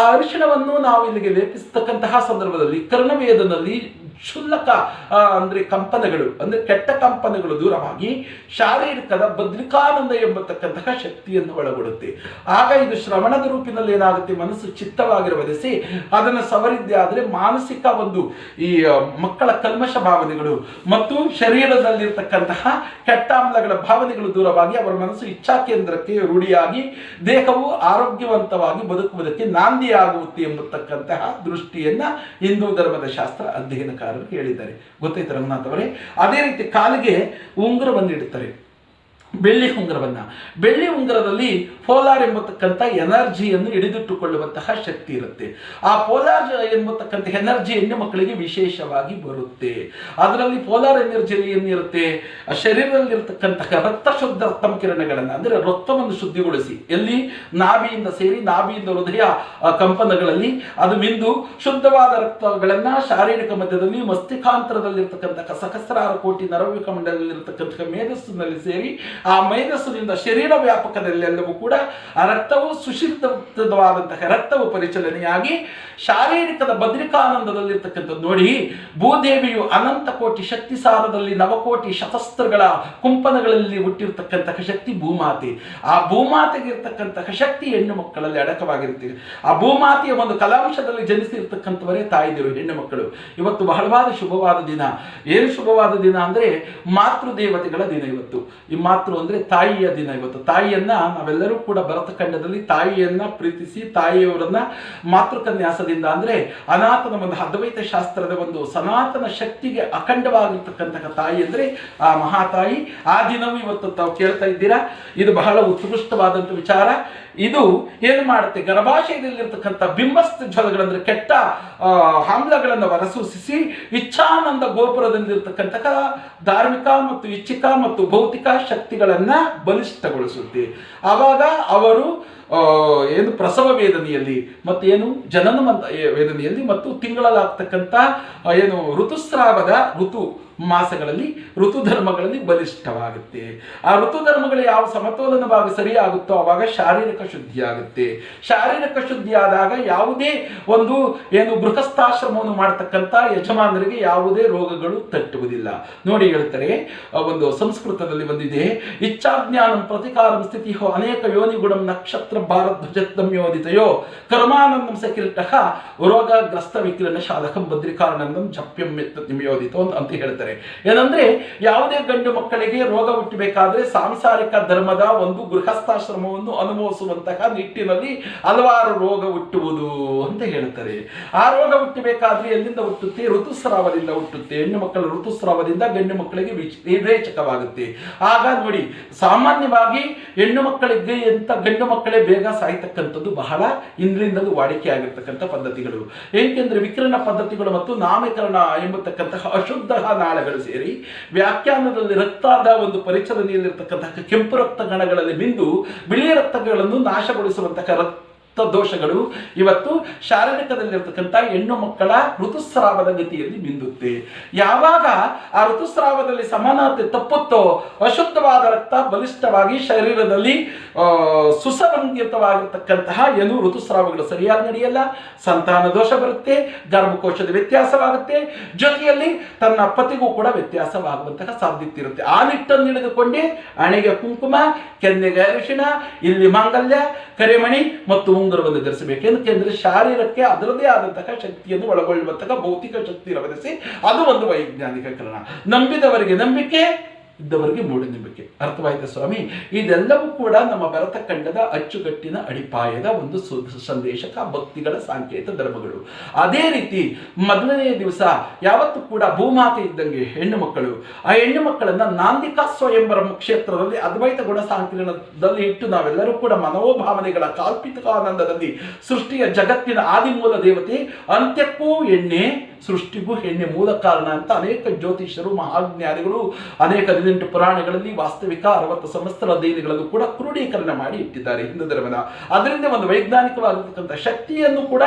ಆ ಅರಿಶಿಣವನ್ನು ನಾವು ಇಲ್ಲಿಗೆ ಲೇಪಿಸತಕ್ಕಂತಹ ಸಂದರ್ಭದಲ್ಲಿ ಕರ್ಣವೇದನಲ್ಲಿ ಕ್ಷುಲ್ಲಕ ಅಂದ್ರೆ ಕಂಪನಗಳು, ಅಂದ್ರೆ ಕೆಟ್ಟ ಕಂಪನಗಳು ದೂರವಾಗಿ ಶಾರೀರಿಕದ ಬದ್ರಿಕಾನಂದ ಎಂಬತಕ್ಕಂತಹ ಶಕ್ತಿಯನ್ನು ಒಳಗೊಡುತ್ತೆ. ಆಗ ಇದು ಶ್ರವಣದ ರೂಪಿನಲ್ಲಿ ಏನಾಗುತ್ತೆ, ಮನಸ್ಸು ಚಿತ್ತವಾಗಿರುವುದಿಸಿ ಅದನ್ನು ಸವರಿದ್ದೆ ಆದರೆ ಮಾನಸಿಕ ಒಂದು ಈ ಮಕ್ಕಳ ಕಲ್ಮಶ ಭಾವನೆಗಳು ಮತ್ತು ಶರೀರದಲ್ಲಿರ್ತಕ್ಕಂತಹ ಕೆಟ್ಟಾಮ್ಲಗಳ ಭಾವನೆಗಳು ದೂರವಾಗಿ ಅವರ ಮನಸ್ಸು ಇಚ್ಛಾ ಕೇಂದ್ರಕ್ಕೆ ರೂಢಿಯಾಗಿ ದೇಹವು ಆರೋಗ್ಯವಂತವಾಗಿ ಬದುಕುವುದಕ್ಕೆ ನಾಂದಿಯಾಗುತ್ತೆ ಎಂಬತಕ್ಕಂತಹ ದೃಷ್ಟಿಯನ್ನ ಹಿಂದೂ ಧರ್ಮದ ಶಾಸ್ತ್ರ ಅಧ್ಯಯನಕಾರರು ಹೇಳಿದ್ದಾರೆ. ಗೊತ್ತಾಯ್ತು ರಂಗನಾಥ್ ಅವರೇ? ಅದೇ ರೀತಿ ಕಾಲಿಗೆ ಉಂಗುರವನ್ನು ಇಡುತ್ತಾರೆ, ಬೆಳ್ಳಿ ಉಂಗುರವನ್ನ. ಬೆಳ್ಳಿ ಉಂಗುರದಲ್ಲಿ ಪೋಲಾರ್ ಎಂಬತಕ್ಕಂಥ ಎನರ್ಜಿಯನ್ನು ಹಿಡಿದಿಟ್ಟುಕೊಳ್ಳುವಂತಹ ಶಕ್ತಿ ಇರುತ್ತೆ. ಆ ಪೋಲಾರ್ ಎಂಬತಕ್ಕಂಥ ಎನರ್ಜಿ ಹೆಣ್ಣು ಮಕ್ಕಳಿಗೆ ವಿಶೇಷವಾಗಿ ಬರುತ್ತೆ. ಅದರಲ್ಲಿ ಪೋಲಾರ್ ಎನರ್ಜಿಯಲ್ಲಿ ಏನಿರುತ್ತೆ, ಶರೀರದಲ್ಲಿರ್ತಕ್ಕಂತಹ ರಕ್ತ ಶುದ್ಧ ರಕ್ತ ಕಿರಣಗಳನ್ನು ಅಂದ್ರೆ ರಕ್ತವನ್ನು ಶುದ್ಧಿಗೊಳಿಸಿ ಎಲ್ಲಿ ನಾಭಿಯಿಂದ ಸೇರಿ ನಾಭಿಯಿಂದ ಹೃದಯ ಕಂಪನಗಳಲ್ಲಿ ಅದು ಮಿಂದು ಶುದ್ಧವಾದ ರಕ್ತಗಳನ್ನ ಶಾರೀರಿಕ ಮಧ್ಯದಲ್ಲಿ ಮಸ್ತಿಷ್ಕಾಂತರದಲ್ಲಿರ್ತಕ್ಕಂಥ ಸಹಸ್ರಾರು ಕೋಟಿ ನರವಿಕ ಮಂಡಲದಲ್ಲಿರ್ತಕ್ಕಂಥ ಮೇಧಸ್ಸಿನಲ್ಲಿ ಸೇರಿ ಆ ಮೇಧಸ್ಸಿನಿಂದ ಶರೀರ ವ್ಯಾಪಕದಲ್ಲೆಲ್ಲವೂ ಕೂಡ ಆ ರಕ್ತವು ಸುಶುದ್ಧವಾದಂತಹ ರಕ್ತವು ಪರಿಚಲನೆಯಾಗಿ ಶಾರೀರಿಕದ ಬದ್ರಿಕಾನಂದದಲ್ಲಿರ್ತಕ್ಕಂಥದ್ದು ನೋಡಿ. ಭೂದೇವಿಯು ಅನಂತ ಕೋಟಿ ಶಕ್ತಿ ಸಾರದಲ್ಲಿ ನವಕೋಟಿ ಶತಸ್ತ್ರಗಳ ಕುಂಪನಗಳಲ್ಲಿ ಹುಟ್ಟಿರ್ತಕ್ಕಂತಹ ಶಕ್ತಿ ಭೂಮಾತೆ. ಆ ಭೂಮಾತೆಗೆ ಇರ್ತಕ್ಕಂತಹ ಶಕ್ತಿ ಹೆಣ್ಣು ಮಕ್ಕಳಲ್ಲಿ ಅಡಕವಾಗಿರುತ್ತೆ. ಆ ಭೂಮಾತೆಯ ಒಂದು ಕಲಾಂಶದಲ್ಲಿ ಜನಿಸಿರ್ತಕ್ಕಂಥವರೇ ತಾಯಿದಿರು ಹೆಣ್ಣು ಮಕ್ಕಳು. ಇವತ್ತು ಬಹಳವಾದ ಶುಭವಾದ ದಿನ. ಏನು ಶುಭವಾದ ದಿನ ಅಂದ್ರೆ ಮಾತೃದೇವತೆಗಳ ದಿನ ಇವತ್ತು. ಈ ಮಾತೃ ಅಂದ್ರೆ ತಾಯಿಯ ದಿನ ಇವತ್ತು. ತಾಯಿಯನ್ನ ನಾವೆಲ್ಲರೂ ಕೂಡ ಭರತಖಂಡದಲ್ಲಿ ತಾಯಿಯನ್ನ ಪ್ರೀತಿಸಿ ತಾಯಿಯವರನ್ನ ಮಾತೃಕನ್ಯಾಸದಿಂದ ಅಂದ್ರೆ ಅನಾಥನ ಒಂದು ಅದ್ವೈತ ಶಾಸ್ತ್ರದ ಒಂದು ಸನಾತನ ಶಕ್ತಿಗೆ ಅಖಂಡವಾಗಿರ್ತಕ್ಕಂತಹ ತಾಯಿ ಅಂದ್ರೆ ಆ ಮಹಾತಾಯಿ. ಆ ದಿನವೂ ಇವತ್ತು ತಾವು ಕೇಳ್ತಾ ಇದ್ದೀರಾ. ಇದು ಬಹಳ ಉತ್ಕೃಷ್ಟವಾದಂಥ ವಿಚಾರ. ಇದು ಏನು ಮಾಡುತ್ತೆ, ಗರ್ಭಾಶಯದಲ್ಲಿರ್ತಕ್ಕಂಥ ಬಿಂಬಸ್ಥ ಜ್ವಲಗಳಂದ್ರೆ ಕೆಟ್ಟ ಆಮ್ಲಗಳನ್ನು ಹೊರಸೂಸಿಸಿ ಇಚ್ಛಾನಂದ ಗೋಪುರದಲ್ಲಿರ್ತಕ್ಕಂತಹ ಧಾರ್ಮಿಕ ಮತ್ತು ಇಚ್ಛಿಕ ಮತ್ತು ಭೌತಿಕ ಶಕ್ತಿಗಳನ್ನ ಬಲಿಷ್ಠಗೊಳಿಸುತ್ತೆ. ಆವಾಗ ಅವರು ಏನು ಪ್ರಸವ ವೇದನೆಯಲ್ಲಿ ಮತ್ತು ಏನು ಜನನ ವೇದನೆಯಲ್ಲಿ ಮತ್ತು ತಿಂಗಳಲ್ಲಾಗ್ತಕ್ಕಂಥ ಏನು ಋತುಸ್ರಾವದ ಋತು ಮಾಸಗಳಲ್ಲಿ ಋತುಧರ್ಮಗಳಲ್ಲಿ ಬಲಿಷ್ಠವಾಗುತ್ತೆ. ಆ ಋತುಧರ್ಮಗಳು ಯಾವ ಸಮತೋಲನವಾಗಿ ಸರಿಯಾಗುತ್ತೋ ಆವಾಗ ಶಾರೀರಿಕ ಶುದ್ಧಿ ಆಗುತ್ತೆ. ಶಾರೀರಿಕ ಶುದ್ಧಿ ಆದಾಗ ಯಾವುದೇ ಒಂದು ಏನು ಗೃಹಸ್ಥಾಶ್ರಮವನ್ನು ಮಾಡತಕ್ಕಂಥ ಯಜಮಾನರಿಗೆ ಯಾವುದೇ ರೋಗಗಳು ತಟ್ಟುವುದಿಲ್ಲ. ನೋಡಿ ಹೇಳ್ತಾರೆ, ಒಂದು ಸಂಸ್ಕೃತದಲ್ಲಿ ಬಂದಿದೆ, ಇಚ್ಛಾಜ್ಞಾನಂ ಪ್ರತಿಕಾರಂ ಸ್ಥಿತಿಯೋ ಅನೇಕ ಯೋನಿಗುಣಂ ನಕ್ಷತ್ರ ಭಾರಧ್ವಜತ್ನಂ ಯೋದಿತಯೋ ಕರ್ಮಾನಂದಂ ಸಕಿರೀಟಃ ರೋಗಗ್ರಸ್ತ ವಿಕಿರಣ ಶಾಲಕಂ ಬದ್ರಿಕಾನಂದಂ ಜಪ್ಯಂ ನಿಯೋದಿತೋ ಅಂತ ಹೇಳ್ತಾರೆ. ಏನಂದ್ರೆ ಯಾವುದೇ ಗಂಡು ಮಕ್ಕಳಿಗೆ ರೋಗ ಹುಟ್ಟಬೇಕಾದ್ರೆ ಸಾಂಸಾರಿಕ ಧರ್ಮದ ಒಂದು ಗೃಹಸ್ಥಾಶ್ರಮವನ್ನು ಅನುಭವಿಸುವಂತಹ ನಿಟ್ಟಿನಲ್ಲಿ ಹಲವಾರು ರೋಗ ಹುಟ್ಟುವುದು ಅಂತ ಹೇಳ್ತಾರೆ. ಆ ರೋಗ ಹುಟ್ಟಬೇಕಾದ್ರೆ ಎಲ್ಲಿಂದ ಹುಟ್ಟುತ್ತೆ? ಋತುಸ್ರಾವದಿಂದ ಹುಟ್ಟುತ್ತೆ. ಹೆಣ್ಣು ಮಕ್ಕಳ ಋತುಸ್ರಾವದಿಂದ ಗಂಡು ಮಕ್ಕಳಿಗೆ ವಿರೇಚಕವಾಗುತ್ತೆ. ಆಗ ನೋಡಿ, ಸಾಮಾನ್ಯವಾಗಿ ಹೆಣ್ಣು ಮಕ್ಕಳಿಗೆ ಎಂತ ಗಂಡು ಮಕ್ಕಳೇ ಬೇಗ ಸಾಯ್ತಕ್ಕಂಥದ್ದು ಬಹಳ ಹಿಂದಿನಿಂದಲೂ ವಾಡಿಕೆ ಆಗಿರ್ತಕ್ಕಂಥ ಪದ್ಧತಿಗಳು. ಏಕೆಂದ್ರೆ ವಿಕಿರಣ ಪದ್ಧತಿಗಳು ಮತ್ತು ನಾಮಕರಣ ಎಂಬತಕ್ಕಂತಹ ಅಶುದ್ಧ ನಾಳಗಳು ಸೇರಿ ವ್ಯಾಖ್ಯಾನದಲ್ಲಿ ರಕ್ತದ ಒಂದು ಪರಿಚಲನೆಯಲ್ಲಿರ್ತಕ್ಕಂತಹ ಕೆಂಪು ರಕ್ತ ಗಣಗಳಲ್ಲಿ ಬಿಂದು ಬಿಳಿ ರಕ್ತಗಳನ್ನು ನಾಶಗೊಳಿಸುವಂತಹ ದೋಷಗಳು ಇವತ್ತು ಶಾರೀರಿಕದಲ್ಲಿರ್ತಕ್ಕಂಥ ಹೆಣ್ಣು ಮಕ್ಕಳ ಋತುಸ್ರಾವದ ಗತಿಯಲ್ಲಿ ಬಿಂದುತ್ತೆ. ಯಾವಾಗ ಆ ಋತುಸ್ರಾವದಲ್ಲಿ ಸಮಾನತೆ ತಪ್ಪುತ್ತೋ ಅಶುದ್ಧವಾದ ರಕ್ತ ಬಲಿಷ್ಠವಾಗಿ ಶರೀರದಲ್ಲಿ ಸುಸಂಗೀತವಾಗಿರ್ತಕ್ಕಂತಹ ಏನು ಋತುಸ್ರಾವಗಳು ಸರಿಯಾಗಿ ನಡೆಯಲ್ಲ, ಸಂತಾನ ದೋಷ ಬರುತ್ತೆ, ಗರ್ಭಕೋಶದ ವ್ಯತ್ಯಾಸವಾಗುತ್ತೆ, ಜೊತೆಯಲ್ಲಿ ತನ್ನ ಪತಿಗೂ ಕೂಡ ವ್ಯತ್ಯಾಸವಾಗುವಂತಹ ಸಾಧ್ಯತೆ ಇರುತ್ತೆ. ಆ ನಿಟ್ಟನ್ನು ಹಿಡಿದುಕೊಂಡೇ ಹಣೆಗೆ ಕುಂಕುಮ, ಕೆನ್ನೆಗೆ ಅರಿಶಿಣ, ಇಲ್ಲಿ ಮಾಂಗಲ್ಯ, ಕರೆಮಣಿ ಮತ್ತು ಉಂಗುರವನ್ನು ಧರಿಸಬೇಕು. ಏಕೆಂದರೆ ಶಾರೀರಕ್ಕೆ ಅದರದೇ ಆದಂತಹ ಶಕ್ತಿಯನ್ನು ಒಳಗೊಳ್ಳುವಂತಹ ಭೌತಿಕ ಶಕ್ತಿ ರವರಿಸಿ ಅದು ಒಂದು ವೈಜ್ಞಾನಿಕ ಕಾರಣ. ನಂಬಿದವರಿಗೆ ನಂಬಿಕೆ, ಇದ್ದವರಿಗೆ ಮೂಢನಂಬಿಕೆ. ಅರ್ಥವಾಯಿತ ಸ್ವಾಮಿ? ಇದೆಲ್ಲವೂ ಕೂಡ ನಮ್ಮ ಭರತಖಂಡದ ಅಚ್ಚುಕಟ್ಟಿನ ಅಡಿಪಾಯದ ಒಂದು ಸಂದೇಶಕ ಭಕ್ತಿಗಳ ಸಾಂಕೇತ ಧರ್ಮಗಳು. ಅದೇ ರೀತಿ ಮೊದಲನೆಯ ದಿವಸ ಯಾವತ್ತೂ ಕೂಡ ಭೂಮಾತೆ ಇದ್ದಂಗೆ ಹೆಣ್ಣು ಮಕ್ಕಳು, ಆ ಹೆಣ್ಣು ಮಕ್ಕಳನ್ನ ನಾಂದಿಕಾ ಸ್ವಯಂವರ ಕ್ಷೇತ್ರದಲ್ಲಿ ಅದ್ವೈತ ಗುಣ ಸಂಕೀರ್ಣದಲ್ಲಿ ಇಟ್ಟು ನಾವೆಲ್ಲರೂ ಕೂಡ ಮನೋಭಾವನೆಗಳ ಕಾಲ್ಪಿತ ಆನಂದದಲ್ಲಿ ಸೃಷ್ಟಿಯ ಜಗತ್ತಿನ ಆದಿಮೂಲ ದೇವತೆ, ಅಂತ್ಯಕ್ಕೂ ಎಣ್ಣೆ ಸೃಷ್ಟಿಗೂ ಹೆಣ್ಣೆ ಮೂಲ ಕಾರಣ ಅಂತ ಅನೇಕ ಜ್ಯೋತಿಷರು, ಮಹಾಜ್ಞಾನಿಗಳು ಅನೇಕ 18 ಪುರಾಣಗಳಲ್ಲಿ ವಾಸ್ತವಿಕ 60 ಸಂವತ್ಸರ ಅಧ್ಯಯನಗಳನ್ನು ಕೂಡ ಕ್ರೋಢೀಕರಣ ಮಾಡಿ ಇಟ್ಟಿದ್ದಾರೆ ಹಿಂದೂ ಧರ್ಮದ. ಅದರಿಂದ ಒಂದು ವೈಜ್ಞಾನಿಕವಾಗಿರ್ತಕ್ಕಂಥ ಶಕ್ತಿಯನ್ನು ಕೂಡ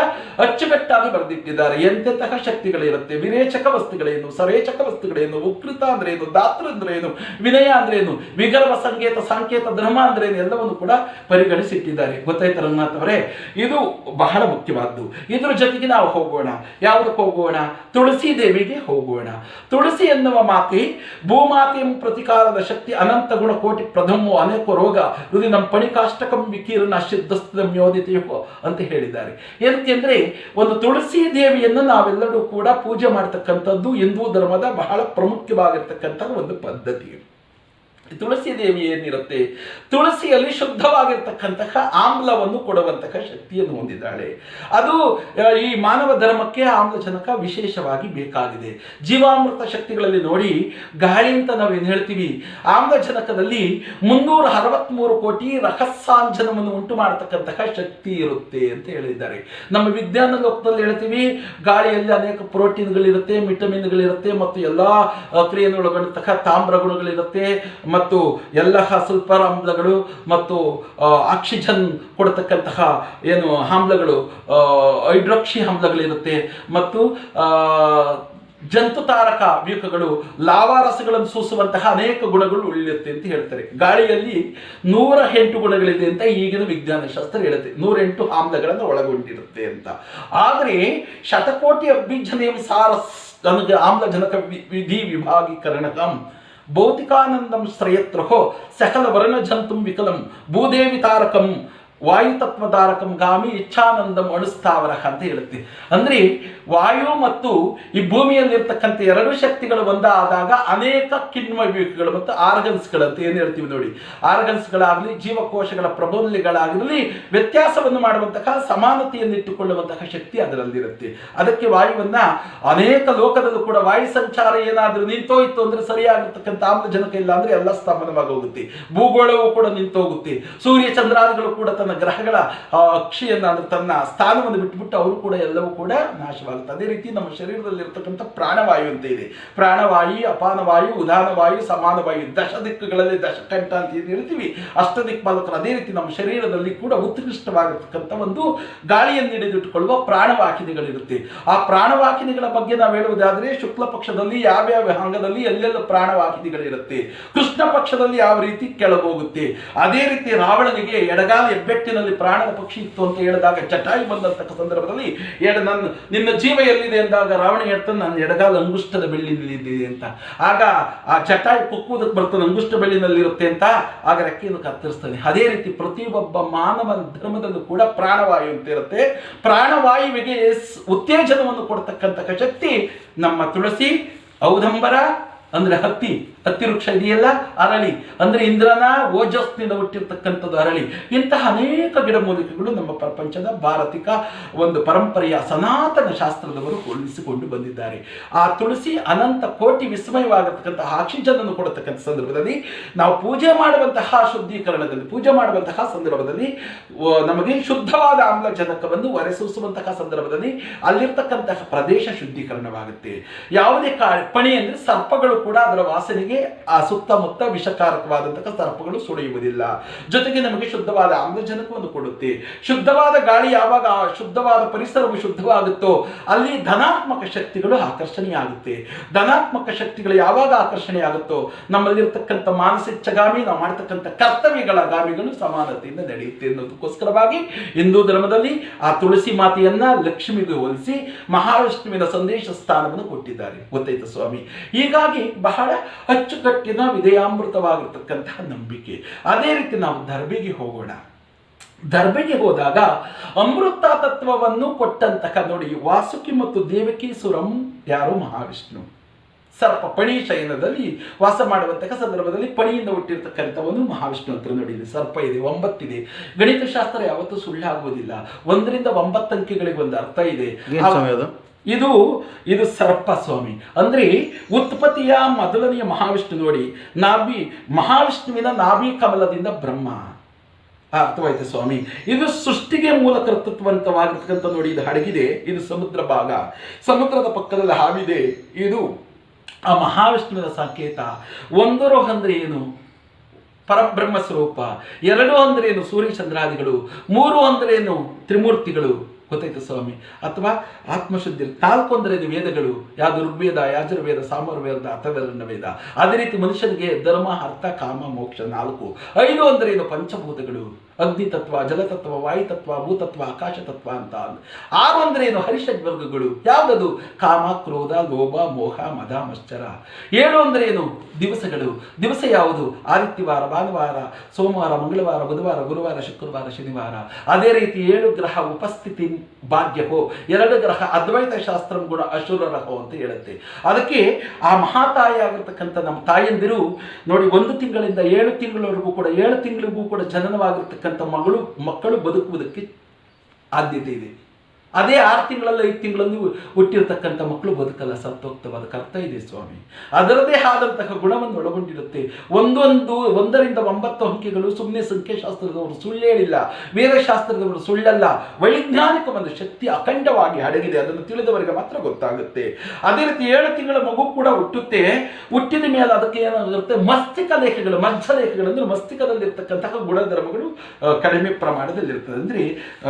ಅಚ್ಚುಕಟ್ಟಾಗಿ ಬರೆದಿಟ್ಟಿದ್ದಾರೆ. ಎಂತೆಂತಹ ಶಕ್ತಿಗಳಿರುತ್ತೆ, ವಿರೇಚಕ ವಸ್ತುಗಳೇನು, ಸರೇಚಕ ವಸ್ತುಗಳೇನು, ಉಕೃತ ಅಂದ್ರೆ ಏನು, ದಾತ್ರ ಅಂದ್ರೆ ಏನು, ವಿನಯ ಅಂದ್ರೆ ಏನು, ವಿಗರ್ಭ ಸಂಕೇತ ಸಾಂಕೇತ ಧರ್ಮ ಅಂದ್ರೆ ಏನು, ಎಲ್ಲವನ್ನು ಕೂಡ ಪರಿಗಣಿಸಿಟ್ಟಿದ್ದಾರೆ. ಗೊತ್ತಾಯ್ತು ರಂಗನಾಥ್ ಅವರೇ? ಇದು ಬಹಳ ಮುಖ್ಯವಾದ್ದು. ಇದ್ರ ಜೊತೆಗೆ ನಾವು ಹೋಗೋಣ. ಯಾವುದಕ್ಕೆ ಹೋಗೋಣ? ತುಳಸಿ ದೇವಿಗೆ ಹೋಗೋಣ. ತುಳಸಿ ಎನ್ನುವ ಮಾತೆ ಭೂಮಾತೆಯ ಪ್ರತಿಕಾರದ ಶಕ್ತಿ, ಅನಂತ ಗುಣ ಕೋಟಿ ಪ್ರಥಮೋ ಅನೇಕ ರೋಗ ಹೃದಯಂ ಪಣಿಕಾಷ್ಟಕಂ ವಿಕೀರ್ಣ ಸಿದ್ಧಸ್ತಂ ಯೋದಿತೆಯೋ ಅಂತ ಹೇಳಿದ್ದಾರೆ. ಏನಕ್ಕೆಂದ್ರೆ ಒಂದು ತುಳಸಿ ದೇವಿಯನ್ನು ನಾವೆಲ್ಲರೂ ಕೂಡ ಪೂಜೆ ಮಾಡತಕ್ಕಂಥದ್ದು ಹಿಂದೂ ಧರ್ಮದ ಬಹಳ ಪ್ರಮುಖವಾಗಿರ್ತಕ್ಕಂಥ ಒಂದು ಪದ್ಧತಿ. ತುಳಸಿ ದೇವಿ ಏನಿರುತ್ತೆ, ತುಳಸಿಯಲ್ಲಿ ಶುದ್ಧವಾಗಿರ್ತಕ್ಕಂತಹ ಆಮ್ಲವನ್ನು ಕೊಡುವಂತಹ ಶಕ್ತಿಯನ್ನು ಹೊಂದಿದ್ದಾಳೆ. ಅದು ಈ ಮಾನವ ಧರ್ಮಕ್ಕೆ ಆಮ್ಲಜನಕ ವಿಶೇಷವಾಗಿ ಬೇಕಾಗಿದೆ. ಜೀವಾಮೃತ ಶಕ್ತಿಗಳಲ್ಲಿ ನೋಡಿ, ಗಾಳಿ ಅಂತ ನಾವೇನು ಹೇಳ್ತೀವಿ, ಆಮ್ಲಜನಕದಲ್ಲಿ 363 ಕೋಟಿ ರಹಸ್ಯಾಂಜನವನ್ನು ಉಂಟು ಮಾಡತಕ್ಕಂತಹ ಶಕ್ತಿ ಇರುತ್ತೆ ಅಂತ ಹೇಳಿದ್ದಾರೆ. ನಮ್ಮ ವಿಜ್ಞಾನ ಲೋಕದಲ್ಲಿ ಹೇಳ್ತೀವಿ, ಗಾಳಿಯಲ್ಲಿ ಅನೇಕ ಪ್ರೋಟೀನ್ಗಳಿರುತ್ತೆ, ವಿಟಮಿನ್ಗಳಿರುತ್ತೆ, ಮತ್ತು ಎಲ್ಲ ಕ್ರಿಯೆಯನ್ನು ಒಳಗೊಂಡಂತಹ ತಾಮ್ರ ಗುಣಗಳಿರುತ್ತೆ, ಮತ್ತು ಎಲ್ಲ ಸಲ್ಫರ್ ಆಮ್ಲಗಳು ಮತ್ತು ಆಕ್ಸಿಜನ್ ಕೊಡತಕ್ಕಂತಹ ಏನು ಆಮ್ಲಗಳು, ಹೈಡ್ರಾಕ್ಸಿ ಆಮ್ಲಗಳಿರುತ್ತೆ, ಮತ್ತು ಜಂತುತಾರಕ ವ್ಯೂಹಗಳು, ಲಾವಾರಸಗಳನ್ನು ಸೂಸುವಂತಹ ಅನೇಕ ಗುಣಗಳು ಉಳಿಯುತ್ತೆ ಅಂತ ಹೇಳ್ತಾರೆ. ಗಾಳಿಯಲ್ಲಿ 108 ಗುಣಗಳಿದೆ ಅಂತ ಈಗಿನ ವಿಜ್ಞಾನ ಶಾಸ್ತ್ರ ಹೇಳುತ್ತೆ. 108 ಆಮ್ಲಗಳನ್ನು ಒಳಗೊಂಡಿರುತ್ತೆ ಅಂತ. ಆದರೆ ಶತಕೋಟಿ ಅಭಿಜನೇಂ ಸಾರಸ್ ಆಮ್ಲಜನಕ ವಿಧಿ ವಿಭಾಗೀಕರಣಕಂ ಭೌತಿಕಾನಂದಂ ಶ್ರೇಯತ್ರಹೋ ಸಕಲ ವರ್ಣ ಜಂತುಂ ವಿಕಲಂ ಭೂದೇವಿ ತಾರಕಂ ವಾಯುತತ್ವಧಾರಕಂ ಗಾಮಿ ಇಚ್ಛಾನಂದಂ ಅಣುಸ್ಥಾವರ ಅಂತ ಹೇಳುತ್ತೆ. ಅಂದ್ರೆ ವಾಯು ಮತ್ತು ಈ ಭೂಮಿಯಲ್ಲಿರ್ತಕ್ಕಂಥ 2 ಶಕ್ತಿಗಳು ಒಂದಾದಾಗ ಅನೇಕ ಕಿಣ್ವಗಳು ಮತ್ತು ಆರ್ಗನ್ಸ್ಗಳಂತ ಏನು ಹೇಳ್ತೀವಿ ನೋಡಿ, ಆರ್ಗನ್ಸ್ಗಳಾಗಲಿ ಜೀವಕೋಶಗಳ ಪ್ರಬಲ್ಯಗಳಾಗಿರಲಿ ವ್ಯತ್ಯಾಸವನ್ನು ಮಾಡುವಂತಹ ಸಮಾನತೆಯನ್ನು ಇಟ್ಟುಕೊಳ್ಳುವಂತಹ ಶಕ್ತಿ ಅದರಲ್ಲಿರುತ್ತೆ. ಅದಕ್ಕೆ ವಾಯುವನ್ನ ಅನೇಕ ಲೋಕದಲ್ಲೂ ಕೂಡ ವಾಯು ಸಂಚಾರ ಏನಾದರೂ ನಿಂತೋಯ್ತು ಅಂದ್ರೆ ಸರಿಯಾಗಿರ್ತಕ್ಕಂಥ ಆಮ್ಲಜನಕ ಇಲ್ಲ ಅಂದ್ರೆ ಎಲ್ಲ ಸ್ತಂಭನವಾಗಿ ಹೋಗುತ್ತೆ. ಭೂಗೋಳವು ಕೂಡ ನಿಂತೋಗುತ್ತೆ. ಸೂರ್ಯ ಚಂದ್ರಾದಿಗಳು ಕೂಡ ತನ್ನ ಗ್ರಹಗಳ ಅಕ್ಷಿಯನ್ನು ಅಂದ್ರೆ ತನ್ನ ಸ್ಥಾನವನ್ನು ಬಿಟ್ಟುಬಿಟ್ಟು ಅವರು ಕೂಡ ಎಲ್ಲವೂ ಕೂಡ ನಾಶವಾಗುತ್ತೆ. ಅದೇ ರೀತಿ ನಮ್ಮ ಶರೀರದಲ್ಲಿರ್ತಕ್ಕಂಥ ಪ್ರಾಣವಾಯು ಅಂತ ಇದೆ. ಪ್ರಾಣವಾಯು, ಅಪಾನವಾಯು, ಉದಾನವಾಯು, ಸಮಾನವಾಯು, ದಶ ದಿಕ್ಕುಗಳಲ್ಲಿ ದಶಕಂಠ ಅಂತ ಏನು ಹೇಳ್ತೀವಿ, ಅಷ್ಟದಿಕ್ಪಾಲಕರು. ಅದೇ ರೀತಿ ನಮ್ಮ ಶರೀರದಲ್ಲಿ ಕೂಡ ಉತ್ಕೃಷ್ಟವಾಗಿರ್ತಕ್ಕಂಥ ಒಂದು ಗಾಳಿಯನ್ನು ಹಿಡಿದಿಟ್ಟುಕೊಳ್ಳುವ ಪ್ರಾಣವಾಹಿನಿಗಳಿರುತ್ತೆ. ಆ ಪ್ರಾಣವಾಹಿನಿಗಳ ಬಗ್ಗೆ ನಾವು ಹೇಳುವುದಾದರೆ ಶುಕ್ಲ ಪಕ್ಷದಲ್ಲಿ ಯಾವ್ಯಾವ ಅಂಗದಲ್ಲಿ ಎಲ್ಲೆಲ್ಲ ಪ್ರಾಣವಾಹಿನಿಗಳಿರುತ್ತೆ, ಕೃಷ್ಣ ಪಕ್ಷದಲ್ಲಿ ಯಾವ ರೀತಿ ಕೆಳಗೋಗುತ್ತೆ. ಅದೇ ರೀತಿ ರಾವಣನಿಗೆ ಎಡಗಾಲ ಹೆಬ್ಬೆಟ್ಟಿನಲ್ಲಿ ಪ್ರಾಣದ ಪಕ್ಷಿ ಇತ್ತು ಅಂತ ಹೇಳಿದಾಗ ಜಟಾಯು ಬಂದಂತಹ ಸಂದರ್ಭದಲ್ಲಿ ನಿನ್ನ ಜೀವ ಎಲ್ಲಿದೆ ಎಂದಾಗ ರಾವಣ ಹೇಳ್ತಾನೆ, ನನ್ನ ಎಡಗಾಲ ಅಂಗುಷ್ಟದ ಬೆಳ್ಳಿನಲ್ಲಿದೆ ಅಂತ. ಆಗ ಆ ಜಟಾಯು ಕುಕ್ಕುವುದಕ್ಕೆ ಬರ್ತಾನೆ, ಅಂಗುಷ್ಟ ಬೆಳ್ಳಿನಲ್ಲಿರುತ್ತೆ ಅಂತ. ಆಗ ರೆಕ್ಕೆಯನ್ನು ಕತ್ತರಿಸ್ತಾನೆ. ಅದೇ ರೀತಿ ಪ್ರತಿಯೊಬ್ಬ ಮಾನವ ಧರ್ಮದಲ್ಲೂ ಕೂಡ ಪ್ರಾಣವಾಯು ಅಂತ ಇರುತ್ತೆ. ಪ್ರಾಣವಾಯುವಿಗೆ ಉತ್ತೇಜನವನ್ನು ಕೊಡ್ತಕ್ಕಂತಹ ಶಕ್ತಿ ನಮ್ಮ ತುಳಸಿ, ಔದಂಬರ ಅಂದ್ರೆ ಹತ್ತಿ ವೃಕ್ಷ ಇದೆಯಲ್ಲ, ಅರಳಿ ಅಂದ್ರೆ ಇಂದ್ರನ ಓಜಸ್ನಿಂದ ಹುಟ್ಟಿರ್ತಕ್ಕಂಥದ್ದು ಅರಳಿ. ಇಂತಹ ಅನೇಕ ಗಿಡಮೂಲಿಕೆಗಳು ನಮ್ಮ ಪ್ರಪಂಚದ ಭಾರತಿಕ ಒಂದು ಪರಂಪರೆಯ ಸನಾತನ ಶಾಸ್ತ್ರದವರು ಹೋಲಿಸಿಕೊಂಡು ಬಂದಿದ್ದಾರೆ. ಆ ತುಳಸಿ ಅನಂತ ಕೋಟಿ ವಿಸ್ಮಯವಾಗಿರ್ತಕ್ಕಂತಹ ಆಕ್ಸಿಜನ್ ಅನ್ನು ಕೊಡತಕ್ಕಂಥ ಸಂದರ್ಭದಲ್ಲಿ ನಾವು ಪೂಜೆ ಮಾಡುವಂತಹ ಶುದ್ಧೀಕರಣದಲ್ಲಿ, ಪೂಜೆ ಮಾಡುವಂತಹ ಸಂದರ್ಭದಲ್ಲಿ ನಮಗೆ ಶುದ್ಧವಾದ ಆಮ್ಲಜನಕವನ್ನು ಹೊರಸೂಸುವಂತಹ ಸಂದರ್ಭದಲ್ಲಿ ಅಲ್ಲಿರ್ತಕ್ಕಂತಹ ಪ್ರದೇಶ ಶುದ್ಧೀಕರಣವಾಗುತ್ತೆ. ಯಾವುದೇ ಪಣಿ ಅಂದ್ರೆ ಸರ್ಪಗಳು ಕೂಡ ಅದರ ವಾಸನೆಗೆ ನಮಗೆ ಆ ಸುತ್ತಮುತ್ತ ವಿಷಕಾರಕವಾದಂತಹ ಸರ್ಪಗಳು ಸುಳಿಯುವುದಿಲ್ಲ. ಜೊತೆಗೆ ನಮಗೆ ಶುದ್ಧವಾದ ಆಮ್ಲಜನಕವನ್ನು ಕೊಡುತ್ತೆ. ಶುದ್ಧವಾದ ಗಾಳಿ ಯಾವಾಗ ಶುದ್ಧವಾದ ಪರಿಸರವು ಶುದ್ಧವಾಗುತ್ತೋ ಅಲ್ಲಿ ಧನಾತ್ಮಕ ಶಕ್ತಿಗಳು ಆಕರ್ಷಣೆಯಾಗುತ್ತೆ. ಧನಾತ್ಮಕ ಶಕ್ತಿಗಳು ಯಾವಾಗ ಆಕರ್ಷಣೆಯಾಗುತ್ತೋ ನಮ್ಮಲ್ಲಿರ್ತಕ್ಕಂಥ ಮಾನಸಿಚ್ಛಗಾಮಿ, ನಾವು ಮಾಡ್ತಕ್ಕಂಥ ಕರ್ತವ್ಯಗಳ ಗಾಮಿಗಳು ಸಮಾನತೆಯಿಂದ ನಡೆಯುತ್ತೆ ಅನ್ನೋದಕ್ಕೋಸ್ಕರವಾಗಿ ಹಿಂದೂ ಧರ್ಮದಲ್ಲಿ ಆ ತುಳಸಿ ಮಾತೆಯನ್ನ ಲಕ್ಷ್ಮಿಗೆ ಹೋಲಿಸಿ ಮಹಾವಿಷ್ಣುವಿನ ಸಂದೇಶ ಸ್ಥಾನವನ್ನು ಕೊಟ್ಟಿದ್ದಾರೆ. ಗೊತ್ತಾಯ್ತು ಸ್ವಾಮಿ. ಹೀಗಾಗಿ ಬಹಳ ಅಚ್ಚುಕಟ್ಟಿನ ವಿಧೇಯಾಮೃತವಾಗಿರ್ತಕ್ಕಂತಹ ನಂಬಿಕೆ. ಅದೇ ರೀತಿ ನಾವು ದರ್ಬೆಗೆ ಹೋಗೋಣ. ದರ್ಬೆಗೆ ಹೋದಾಗ ಅಮೃತ ತತ್ವವನ್ನು ಕೊಟ್ಟಂತಹ ನೋಡಿ, ವಾಸುಕಿ ಮತ್ತು ದೇವಕಿ ಸುರಂ ಯಾರು? ಮಹಾವಿಷ್ಣು. ಸರ್ಪ ಪಣಿ ಶಯನದಲ್ಲಿ ವಾಸ ಮಾಡುವಂತಹ ಸಂದರ್ಭದಲ್ಲಿ ಪಣಿಯಿಂದ ಹುಟ್ಟಿರ್ತಕ್ಕಂಥವನು ಮಹಾವಿಷ್ಣು ಹತ್ರ ನೋಡಿ. ಸರ್ಪ ಇದೆ, 9 ಇದೆ. ಗಣಿತಶಾಸ್ತ್ರ ಯಾವತ್ತೂ ಸುಳ್ಳಾಗುವುದಿಲ್ಲ. 1 ರಿಂದ 9 ಅಂಕೆಗಳಿಗೆ ಒಂದು ಅರ್ಥ ಇದೆ. ಇದು ಸರ್ಪ ಸ್ವಾಮಿ. ಅಂದ್ರೆ ಉತ್ಪತ್ತಿಯ ಮೊದಲನೆಯ ಮಹಾವಿಷ್ಣು ನೋಡಿ, ಮಹಾವಿಷ್ಣುವಿನ ನಾಭಿ ಕಮಲದಿಂದ ಬ್ರಹ್ಮ. ಅರ್ಥವಾಯ್ತು ಸ್ವಾಮಿ. ಇದು ಸೃಷ್ಟಿಗೆ ಮೂಲ ಕರ್ತೃತ್ವಂತವಾಗಿರ್ತಕ್ಕಂಥ ನೋಡಿ, ಇದು ಹಡಗಿದೆ, ಇದು ಸಮುದ್ರ ಭಾಗ, ಸಮುದ್ರದ ಪಕ್ಕದಲ್ಲಿ ಹಾವಿದೆ. ಇದು ಆ ಮಹಾವಿಷ್ಣುವಿನ ಸಂಕೇತ. 1 ರೋ ಅಂದ್ರೆ ಏನು? ಪರಬ್ರಹ್ಮ ಸ್ವರೂಪ. 2 ಅಂದ್ರೆ ಏನು? ಸೂರ್ಯ ಚಂದ್ರಾದಿಗಳು. 3 ಅಂದ್ರೆ ಏನು? ತ್ರಿಮೂರ್ತಿಗಳು. ಗೊತ್ತಾಯ್ತು ಸ್ವಾಮಿ. ಅಥವಾ ಆತ್ಮಶುದ್ಧಿ. 4 ಅಂದ್ರೆ ವೇದಗಳು. ಯಾವುದು? ಋಗ್ವೇದ, ಯಾಜುರ್ವೇದ, ಸಾಮವೇದ, ಅಥರ್ವಣ ವೇದ. ಅದೇ ರೀತಿ ಮನುಷ್ಯನಿಗೆ ಧರ್ಮ, ಅರ್ಥ, ಕಾಮ, ಮೋಕ್ಷ 4. 5 ಅಂದ್ರೆ ಏನು? ಪಂಚಭೂತಗಳು. ಅಗ್ನಿ ತತ್ವ, ಜಲತತ್ವ, ವಾಯುತತ್ವ, ಭೂತತ್ವ, ಆಕಾಶ ತತ್ವ ಅಂತ. 6 ಅಂದ್ರೆ ಏನು? ಹರಿಷಡ್ವರ್ಗಗಳು. ಯಾವುದದು? ಕಾಮ, ಕ್ರೋಧ, ಲೋಭ, ಮೋಹ, ಮದ, ಮಶ್ಚರ. 7 ಅಂದ್ರೆ ಏನು? ದಿವಸಗಳು. ದಿವಸ ಯಾವುದು? ಆದಿತ್ಯವಾರ, ಭಾನುವಾರ, ಸೋಮವಾರ, ಮಂಗಳವಾರ, ಬುಧವಾರ, ಗುರುವಾರ, ಶುಕ್ರವಾರ, ಶನಿವಾರ. ಅದೇ ರೀತಿ 7 ಗ್ರಹ ಉಪಸ್ಥಿತಿ ಭಾಗ್ಯವೋ, 2 ಗ್ರಹ ಅದ್ವೈತ ಶಾಸ್ತ್ರ ಗುಣ ಅಶುರರಹೋ ಅಂತ ಹೇಳುತ್ತೆ. ಅದಕ್ಕೆ ಆ ಮಹಾತಾಯಿ ಆಗಿರ್ತಕ್ಕಂಥ ನಮ್ಮ ತಾಯಂದಿರು ನೋಡಿ, 1 ತಿಂಗಳಿಂದ 7 ತಿಂಗಳವರೆಗೂ ಕೂಡ, 7 ತಿಂಗಳಿಗೂ ಕೂಡ ಜನನವಾಗಿರ್ತಕ್ಕಂಥ ಮಕ್ಕಳು ಬದುಕುವುದಕ್ಕೆ ಆದ್ಯತೆ ಇದೆ. ಅದೇ 6 ತಿಂಗಳಲ್ಲಿ 5 ತಿಂಗಳಲ್ಲಿ ಹುಟ್ಟಿರ್ತಕ್ಕಂಥ ಮಕ್ಕಳು ಬದುಕಲ್ಲ, ಸತ್ತೋಗ್ತವೆ. ಅದಕ್ಕೆ ಅರ್ಥ ಇದೆ ಸ್ವಾಮಿ. ಅದರದೇ ಆದಂತಹ ಗುಣವನ್ನು ಒಳಗೊಂಡಿರುತ್ತೆ. 1 ರಿಂದ 9 ಅಂಕೆಗಳು ಸುಮ್ಮನೆ ಸಂಖ್ಯಾಶಾಸ್ತ್ರದವರು ಸುಳ್ಳು ಹೇಳಿಲ್ಲ, ವೇದಶಾಸ್ತ್ರದವರು ಸುಳ್ಳಲ್ಲ. ವೈಜ್ಞಾನಿಕ ಒಂದು ಶಕ್ತಿ ಅಖಂಡವಾಗಿ ಅಡಗಿದೆ. ಅದನ್ನು ತಿಳಿದವರಿಗೆ ಮಾತ್ರ ಗೊತ್ತಾಗುತ್ತೆ. ಅದೇ ರೀತಿ 7 ತಿಂಗಳ ಮಗು ಕೂಡ ಹುಟ್ಟುತ್ತೆ. ಹುಟ್ಟಿದ ಮೇಲೆ ಅದಕ್ಕೆ ಏನಾಗಿರುತ್ತೆ? ಮಸ್ತಿಕ ಲೇಖಗಳು, ಮಜ್ಜಲೇಖಗಳು ಅಂದ್ರೆ ಮಸ್ತಿಕದಲ್ಲಿರ್ತಕ್ಕಂತಹ ಗುಣಧರ್ಮಗಳು ಕಡಿಮೆ ಪ್ರಮಾಣದಲ್ಲಿರ್ತದೆ. ಅಂದ್ರೆ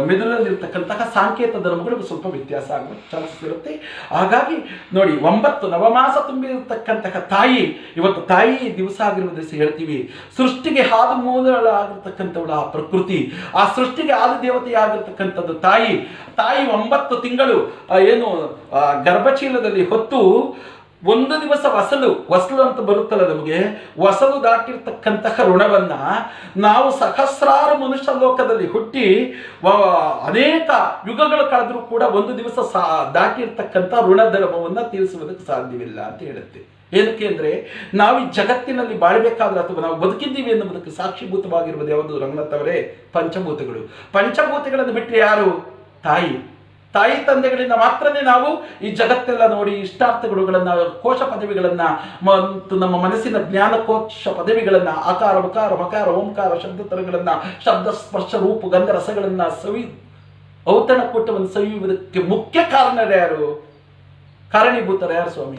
ಮೆದುಳಲ್ಲಿರ್ತಕ್ಕಂತಹ ಸಾಂಕೇತ ಧರ್ಮಗಳು ಸ್ವಲ್ಪ ವ್ಯತ್ಯಾಸ ಆಗುವ ಚಾನ್ಸಸ್ ಇರುತ್ತೆ. ಹಾಗಾಗಿ ನೋಡಿ, 9 ನವಮಾಸ ತುಂಬಿರತಕ್ಕಂತಹ ತಾಯಿ, ಇವತ್ತು ತಾಯಿ ದಿವಸ ಆಗಿರುವ ದಿವಸ ಹೇಳ್ತೀವಿ. ಸೃಷ್ಟಿಗೆ ಹಾದು ಮೂಲಗಳಾಗಿರ್ತಕ್ಕಂಥವಳು ಆ ಪ್ರಕೃತಿ, ಆ ಸೃಷ್ಟಿಗೆ ಆದಿ ದೇವತೆಯಾಗಿರ್ತಕ್ಕಂಥದ್ದು ತಾಯಿ. 9 ತಿಂಗಳು ಏನು ಗರ್ಭಚೀಲದಲ್ಲಿ ಹೊತ್ತು 1 ದಿವಸ ಹೊಸಲು ಅಂತ ಬರುತ್ತಲ್ಲ ನಮಗೆ, ಹೊಸಲು ದಾಟಿರ್ತಕ್ಕಂತಹ ಋಣವನ್ನ ನಾವು ಸಹಸ್ರಾರು ಮನುಷ್ಯ ಲೋಕದಲ್ಲಿ ಹುಟ್ಟಿ ಅನೇಕ ಯುಗಗಳು ಕಳೆದರೂ ಕೂಡ 1 ದಿವಸ ದಾಟಿರ್ತಕ್ಕಂಥ ಋಣಧರ್ಮವನ್ನ ತೀರಿಸುವುದಕ್ಕೆ ಸಾಧ್ಯವಿಲ್ಲ ಅಂತ ಹೇಳುತ್ತೆ. ಏನಕ್ಕೆ ಅಂದರೆ ನಾವು ಈ ಜಗತ್ತಿನಲ್ಲಿ ಬಾಳಬೇಕಾದ್ರೆ ಅಥವಾ ನಾವು ಬದುಕಿದ್ದೀವಿ ಎನ್ನುವುದಕ್ಕೆ ಸಾಕ್ಷಿಭೂತವಾಗಿರುವುದು ಯಾವುದು? ರಂಗನಾಥ್ ಅವರೇ, ಪಂಚಭೂತಗಳು. ಪಂಚಭೂತಗಳನ್ನು ಬಿಟ್ಟರೆ ಯಾರು? ತಾಯಿ ತಂದೆಗಳಿಂದ ಮಾತ್ರನೇ ನಾವು ಈ ಜಗತ್ತೆಲ್ಲ ನೋಡಿ ಇಷ್ಟಾರ್ಥಗಳುಗಳನ್ನು, ಕೋಶ ಪದವಿಗಳನ್ನು ಮತ್ತು ನಮ್ಮ ಮನಸ್ಸಿನ ಜ್ಞಾನಕೋಶ ಪದವಿಗಳನ್ನು, ಆಕಾರ, ಉಕಾರ, ಮಕಾರ, ಓಂಕಾರ ಶಬ್ದತರಗಳನ್ನು, ಶಬ್ದ, ಸ್ಪರ್ಶ, ರೂಪ, ಗಂಧ, ರಸಗಳನ್ನು ಔತಣಕೂಟವನ್ನು ಸವಿಯುವುದಕ್ಕೆ ಮುಖ್ಯ ಕಾರಣರು ಯಾರು? ಕಾರಣೀಭೂತರು ಯಾರು ಸ್ವಾಮಿ?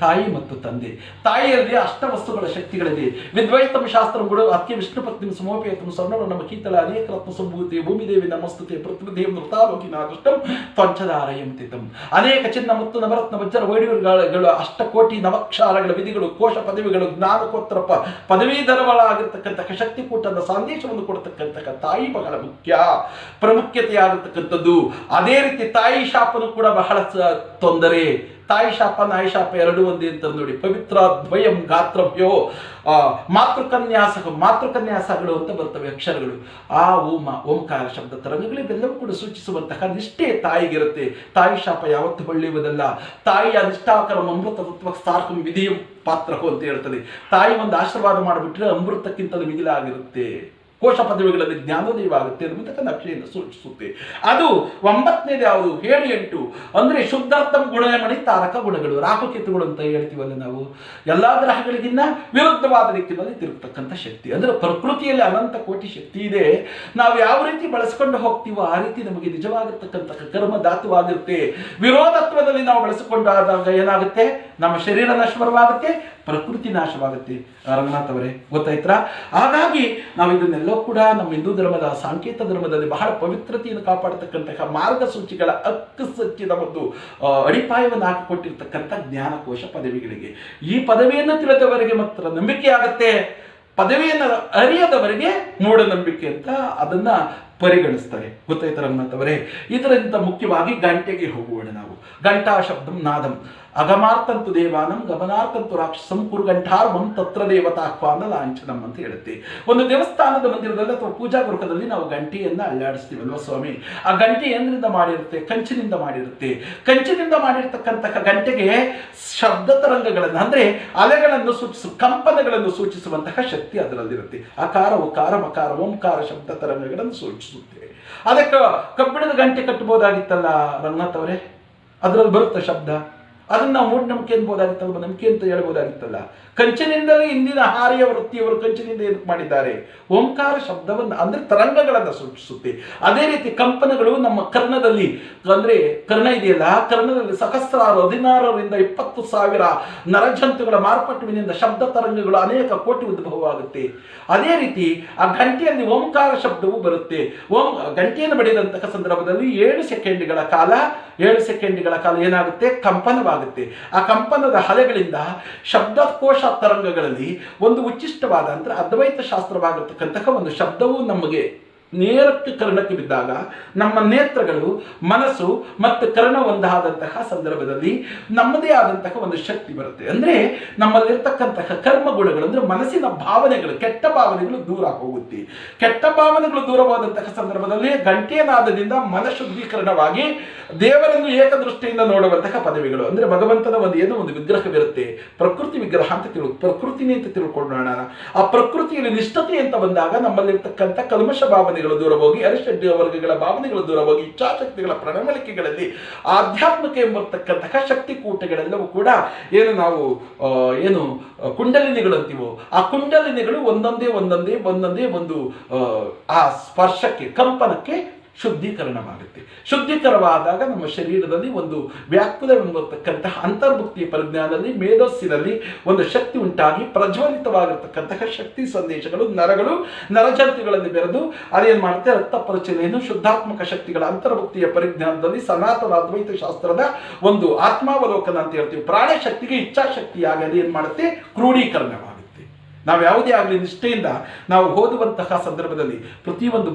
ತಾಯಿ ಮತ್ತು ತಂದೆ. ತಾಯಿಯಲ್ಲಿ ಅಷ್ಟವಸ್ತುಗಳ ಶಕ್ತಿಗಳಿದೆ. ವಿದ್ವೈತಮ ಶಾಸ್ತ್ರಗಳು ಅತ್ಯ ವಿಷ್ಣು ಪತ್ನಿ ಸಮೋಪೇತಂ ಸ್ವರ್ಣವರ್ಣ ಮಕೀತಲ ಅನೇಕ ರತ್ನ ಸಂಭೂತಿ ಭೂಮಿದೇವಿ ನಮಸ್ತುತೆ ಪೃಥ್ವಿದೇವಿ ನೃತಾಲೋಕಿನಾದೃಷ್ಟಂ ತ್ವಂಚದಾರಯಂತಿತಂ. ಅನೇಕ ಚಿನ್ನ ಮತ್ತು ನವರತ್ನ ವಜ್ರ ವೈಡೂರ್ಯಗಳು, ಅಷ್ಟಕೋಟಿ ನವಕ್ಷಾರಗಳ ವಿಧಿಗಳು, ಕೋಶ ಪದವಿಗಳು, ಜ್ಞಾನಕೋತ್ರ ಪದವೀಧರಗಳಾಗಿರ್ತಕ್ಕಂತಹ ಶಕ್ತಿಕೂಟದ ಸಂದೇಶವನ್ನು ಕೊಡತಕ್ಕಂತಹ ತಾಯಿ ಬಹಳ ಪ್ರಾಮುಖ್ಯತೆಯಾಗಿರ್ತಕ್ಕಂಥದ್ದು. ಅದೇ ರೀತಿ ತಾಯಿ ಶಾಪನು ಕೂಡ ಬಹಳ ತೊಂದರೆ. ತಾಯಿ ಶಾಪ ನಾಯಿ ಶಾಪ 2 ಒಂದೇ ಅಂತ ನೋಡಿ. ಪವಿತ್ರ ದ್ವಯಂ ಗಾತ್ರವ್ಯೋ ಮಾತೃಕನ್ಯಾಸಗಳು ಅಂತ ಬರ್ತವೆ ಅಕ್ಷರಗಳು. ಆ ಓಂಕಾರ ಶಬ್ದ ತರಂಗಗಳು ಇವೆಲ್ಲವೂ ಕೂಡ ಸೂಚಿಸುವಂತಹ ನಿಷ್ಠೆ ತಾಯಿಗಿರುತ್ತೆ. ತಾಯಿ ಶಾಪ ಯಾವತ್ತೂ ಒಳ್ಳೆಯುವುದಲ್ಲ. ತಾಯಿಯ ನಿಷ್ಠಾಕರ ಅಮೃತ ತತ್ವ ಸಾರ್ಕಂ ವಿಧಿಯಂ ಪಾತ್ರಕ್ಕೂ ಅಂತ ಹೇಳ್ತದೆ. ತಾಯಿ ಒಂದು ಆಶೀರ್ವಾದ ಮಾಡಿಬಿಟ್ರೆ ಅಮೃತಕ್ಕಿಂತಲೂ ಮಿಗಿಲಾಗಿರುತ್ತೆ. ಕೋಶ ಪದವಿಗಳಲ್ಲಿ ಜ್ಞಾನೋದಯ ಆಗುತ್ತೆ ಅನ್ನುವಂಥ ನಕ್ಷೆಯನ್ನು ಸೂಚಿಸುತ್ತೆ. ಅದು 9ನೇದು ಯಾವುದು? 7, 8 ಅಂದರೆ ಶುದ್ಧಾರ್ಥಂ ಗುಣಮಣಿ ತಾರಕ ಗುಣಗಳು, ರಾಹುಕೇತುಗಳು ಅಂತ ಹೇಳ್ತೀವಲ್ಲ ನಾವು. ಎಲ್ಲ ಗ್ರಹಗಳಿಗಿನ್ನ ವಿರುದ್ಧವಾದ ದಿಕ್ಕಿನಲ್ಲಿ ತಿರುಗತಕ್ಕಂಥ ಶಕ್ತಿ. ಅಂದರೆ ಪ್ರಕೃತಿಯಲ್ಲಿ ಅನಂತ ಕೋಟಿ ಶಕ್ತಿ ಇದೆ. ನಾವು ಯಾವ ರೀತಿ ಬಳಸ್ಕೊಂಡು ಹೋಗ್ತೀವೋ ಆ ರೀತಿ ನಮಗೆ ನಿಜವಾಗಿರ್ತಕ್ಕಂಥ ಕರ್ಮ ಧಾತುವಾಗಿರುತ್ತೆ. ವಿರೋಧತ್ವದಲ್ಲಿ ನಾವು ಬಳಸಿಕೊಂಡಾದಾಗ ಏನಾಗುತ್ತೆ? ನಮ್ಮ ಶರೀರ ನಷ್ಟವಾಗುತ್ತೆ, ಪ್ರಕೃತಿ ನಾಶವಾಗುತ್ತೆ. ರಂಗನಾಥ್ ಅವರೇ, ಗೊತ್ತಾಯ್ತಾ? ಹಾಗಾಗಿ ನಾವು ಇದನ್ನೆಲ್ಲ ಕೂಡ ನಮ್ಮ ಹಿಂದೂ ಧರ್ಮದ ಸಾಂಕೇತ ಧರ್ಮದಲ್ಲಿ ಬಹಳ ಪವಿತ್ರತೆಯನ್ನು ಕಾಪಾಡತಕ್ಕಂತಹ ಮಾರ್ಗಸೂಚಿಗಳ ಅಕ್ಕಸಚ್ಚಿದ ಒಂದು ಅಡಿಪಾಯವನ್ನು ಹಾಕಿಕೊಟ್ಟಿರ್ತಕ್ಕಂಥ ಜ್ಞಾನಕೋಶ ಪದವಿಗಳಿಗೆ. ಈ ಪದವಿಯನ್ನು ತಿಳಿದವರಿಗೆ ಮಾತ್ರ ನಂಬಿಕೆ ಆಗುತ್ತೆ, ಪದವಿಯನ್ನು ಅರಿಯದವರಿಗೆ ಮೂಢನಂಬಿಕೆ ಅಂತ ಅದನ್ನ ಪರಿಗಣಿಸ್ತಾರೆ. ಗೊತ್ತಾಯ್ತು ರಂಗನಾಥ್ ಅವರೇ? ಇದರಿಂದ ಮುಖ್ಯವಾಗಿ ಗಂಟೆಗೆ ಹೋಗೋಣ ನಾವು. ಘಂಟಾ ಶಬ್ದಂ ನಾದಂ ಅಗಮಾರ್ತಂತು ದೇವಾನಂ ಗಮನಾರ್ಥಂತು ರಾಕ್ಷಸಂ ಕುರುಗಂಠಾರ್ಮಂ ತತ್ರ ದೇವತಾಹ್ವಾನ ಲಾಂಛನಂ ಅಂತ ಹೇಳುತ್ತೆ. ಒಂದು ದೇವಸ್ಥಾನದ ಮಂದಿರದಲ್ಲಿ ಅಥವಾ ಪೂಜಾ ಗೃಹದಲ್ಲಿ ನಾವು ಗಂಟೆಯನ್ನು ಅಲ್ಲಾಡಿಸ್ತೀವಲ್ವ ಸ್ವಾಮಿ. ಆ ಗಂಟೆ ಏನಿಂದ ಮಾಡಿರುತ್ತೆ? ಕಂಚಿನಿಂದ ಮಾಡಿರುತ್ತೆ. ಕಂಚಿನಿಂದ ಮಾಡಿರ್ತಕ್ಕಂತಹ ಗಂಟೆಗೆ ಶಬ್ದ ತರಂಗಗಳನ್ನು ಅಂದರೆ ಅಲೆಗಳನ್ನು ಕಂಪನಗಳನ್ನು ಸೂಚಿಸುವಂತಹ ಶಕ್ತಿ ಅದರಲ್ಲಿರುತ್ತೆ. ಅಕಾರ ಉಕಾರ ಮಕಾರ ಓಂಕಾರ ಶಬ್ದ ತರಂಗಗಳನ್ನು ಸೂಚಿಸುತ್ತೆ. ಅದಕ್ಕೆ ಕಬ್ಬಿಣದ ಗಂಟೆ ಕಟ್ಟಬಹುದಾಗಿತ್ತಲ್ಲ ರಂಗನಾಥ್ ಅವರೇ? ಅದರಲ್ಲಿ ಬರುತ್ತೆ ಶಬ್ದ. ಅದನ್ನು ನಾವು ಮೂಢನಂಬಿಕೆ ಅನ್ಬೋದಾಗಿತ್ತಲ್ವ, ನಂಬಿಕೆ ಅಂತ ಹೇಳ್ಬೋದಾಗಿತ್ತಲ್ಲ. ಕಂಚಿನಿಂದಲೇ ಇಂದಿನ ಹಾರಿಯ ವೃತ್ತಿಯವರು ಕಂಚಿನಿಂದ ಏನಕ್ಕೆ ಮಾಡಿದ್ದಾರೆ? ಓಂಕಾರ ಶಬ್ದವನ್ನು ಅಂದರೆ ತರಂಗಗಳನ್ನು ಸೂಚಿಸುತ್ತೆ. ಅದೇ ರೀತಿ ಕಂಪನಗಳು ನಮ್ಮ ಕರ್ಣದಲ್ಲಿ ಅಂದರೆ ಕರ್ಣ ಇದೆಯಲ್ಲ, ಕರ್ಣದಲ್ಲಿ ಸಹಸ್ರಾರು 16ರಿಂದ 20,000 ನರಜಂತುಗಳ ಮಾರ್ಪಟ್ಟುವಿನಿಂದ ಶಬ್ದ ತರಂಗಗಳು ಅನೇಕ ಕೋಟಿ ಉದ್ಭವವಾಗುತ್ತೆ. ಅದೇ ರೀತಿ ಆ ಗಂಟೆಯಲ್ಲಿ ಓಂಕಾರ ಶಬ್ದವು ಬರುತ್ತೆ. ಗಂಟೆಯನ್ನು ಬಡಿದಂತಹ ಸಂದರ್ಭದಲ್ಲಿ 7 ಸೆಕೆಂಡ್ಗಳ ಕಾಲ ಏನಾಗುತ್ತೆ? ಕಂಪನವಾಗುತ್ತೆ. ಆ ಕಂಪನದ ಅಲೆಗಳಿಂದ ಶಬ್ದಕೋಶ ತರಂಗಗಳಲ್ಲಿ ಒಂದು ಉಚ್ಚಿಷ್ಟವಾದ ಅಂದರೆ ಅದ್ವೈತ ಶಾಸ್ತ್ರವಾಗಿರ್ತಕ್ಕಂತಹ ಒಂದು ಶಬ್ದವು ನಮಗೆ ನೇರಕ್ಕೆ ಕರ್ಣಕ್ಕೆ ಬಿದ್ದಾಗ ನಮ್ಮ ನೇತ್ರಗಳು, ಮನಸ್ಸು ಮತ್ತು ಕರ್ಣ ಒಂದಾದಂತಹ ಸಂದರ್ಭದಲ್ಲಿ ನಮ್ಮದೇ ಆದಂತಹ ಒಂದು ಶಕ್ತಿ ಬರುತ್ತೆ. ಅಂದರೆ ನಮ್ಮಲ್ಲಿರ್ತಕ್ಕಂತಹ ಕರ್ಮ ಗುಣಗಳು ಅಂದರೆ ಮನಸ್ಸಿನ ಭಾವನೆಗಳು, ಕೆಟ್ಟ ಭಾವನೆಗಳು ದೂರ ಹೋಗುತ್ತೆ. ಕೆಟ್ಟ ಭಾವನೆಗಳು ದೂರವಾದಂತಹ ಸಂದರ್ಭದಲ್ಲಿ ಗಂಟೆನಾದದಿಂದ ಮನಶುದ್ಧೀಕರಣವಾಗಿ ದೇವರನ್ನು ಏಕದೃಷ್ಟಿಯಿಂದ ನೋಡುವಂತಹ ಪದವಿಗಳು ಅಂದರೆ ಭಗವಂತನ ಒಂದು ವಿಗ್ರಹವಿರುತ್ತೆ, ಪ್ರಕೃತಿ ವಿಗ್ರಹ ಅಂತ ಪ್ರಕೃತಿನೇ ಅಂತ ತಿಳ್ಕೊಳ್ಳೋಣ. ಆ ಪ್ರಕೃತಿಯಲ್ಲಿ ನಿಷ್ಠತೆ ಅಂತ ಬಂದಾಗ ನಮ್ಮಲ್ಲಿರ್ತಕ್ಕಂಥ ಕಲ್ಮಶ ಭಾವನೆಗಳು ದೂರ ಹೋಗಿ, ಅರಿಷಡ್ಯ ವರ್ಗಗಳ ಭಾವನೆಗಳು ದೂರ ಹೋಗಿ, ಇಚ್ಛಾಶಕ್ತಿಗಳ ಪ್ರಣಮಳಿಕೆಗಳಲ್ಲಿ ಆಧ್ಯಾತ್ಮಿಕ ಎಂಬರ್ತಕ್ಕಂತಹ ಶಕ್ತಿ ಕೂಟಗಳೆಲ್ಲವೂ ಕೂಡ ನಾವು ಕುಂಡಲಿನಿಗಳು ಅಂತೀವೋ, ಆ ಕುಂಡಲಿನಿಗಳು ಒಂದೊಂದೇ ಒಂದು ಆ ಸ್ಪರ್ಶಕ್ಕೆ, ಕಂಪನಕ್ಕೆ ಶುದ್ಧೀಕರಣವಾಗುತ್ತೆ. ಶುದ್ಧೀಕರವಾದಾಗ ನಮ್ಮ ಶರೀರದಲ್ಲಿ ಒಂದು ವ್ಯಾಕುಲವೆಂಬತಕ್ಕಂತಹ ಅಂತರ್ಭುಕ್ತಿಯ ಪರಿಜ್ಞಾನದಲ್ಲಿ, ಮೇಧಸ್ಸಿನಲ್ಲಿ ಒಂದು ಶಕ್ತಿ ಉಂಟಾಗಿ ಪ್ರಜ್ವಲಿತವಾಗಿರ್ತಕ್ಕಂತಹ ಶಕ್ತಿ ಸಂದೇಶಗಳು ನರಜಂತುಗಳಲ್ಲಿ ಬೆರೆದು ಅದೇನು ಮಾಡುತ್ತೆ? ರಕ್ತ ಪರಿಚಲನೆಯನ್ನು ಶುದ್ಧಾತ್ಮಕ ಶಕ್ತಿಗಳ ಅಂತರ್ಭುಕ್ತಿಯ ಪರಿಜ್ಞಾನದಲ್ಲಿ ಸನಾತನ ಅದ್ವೈತ ಶಾಸ್ತ್ರದ ಒಂದು ಆತ್ಮಾವಲೋಕನ ಅಂತ ಹೇಳ್ತೀವಿ. ಪ್ರಾಣ ಶಕ್ತಿಗೆ ಇಚ್ಛಾಶಕ್ತಿಯಾಗಿ ಅದೇನು ಮಾಡುತ್ತೆ? ಕ್ರೋಢೀಕರಣವಾಗುತ್ತೆ. ನಾವು ಯಾವುದೇ ಆಗಲಿ ನಿಷ್ಠೆಯಿಂದ ನಾವು ಓದುವಂತಹ ಸಂದರ್ಭದಲ್ಲಿ ಪ್ರತಿಯೊಂದು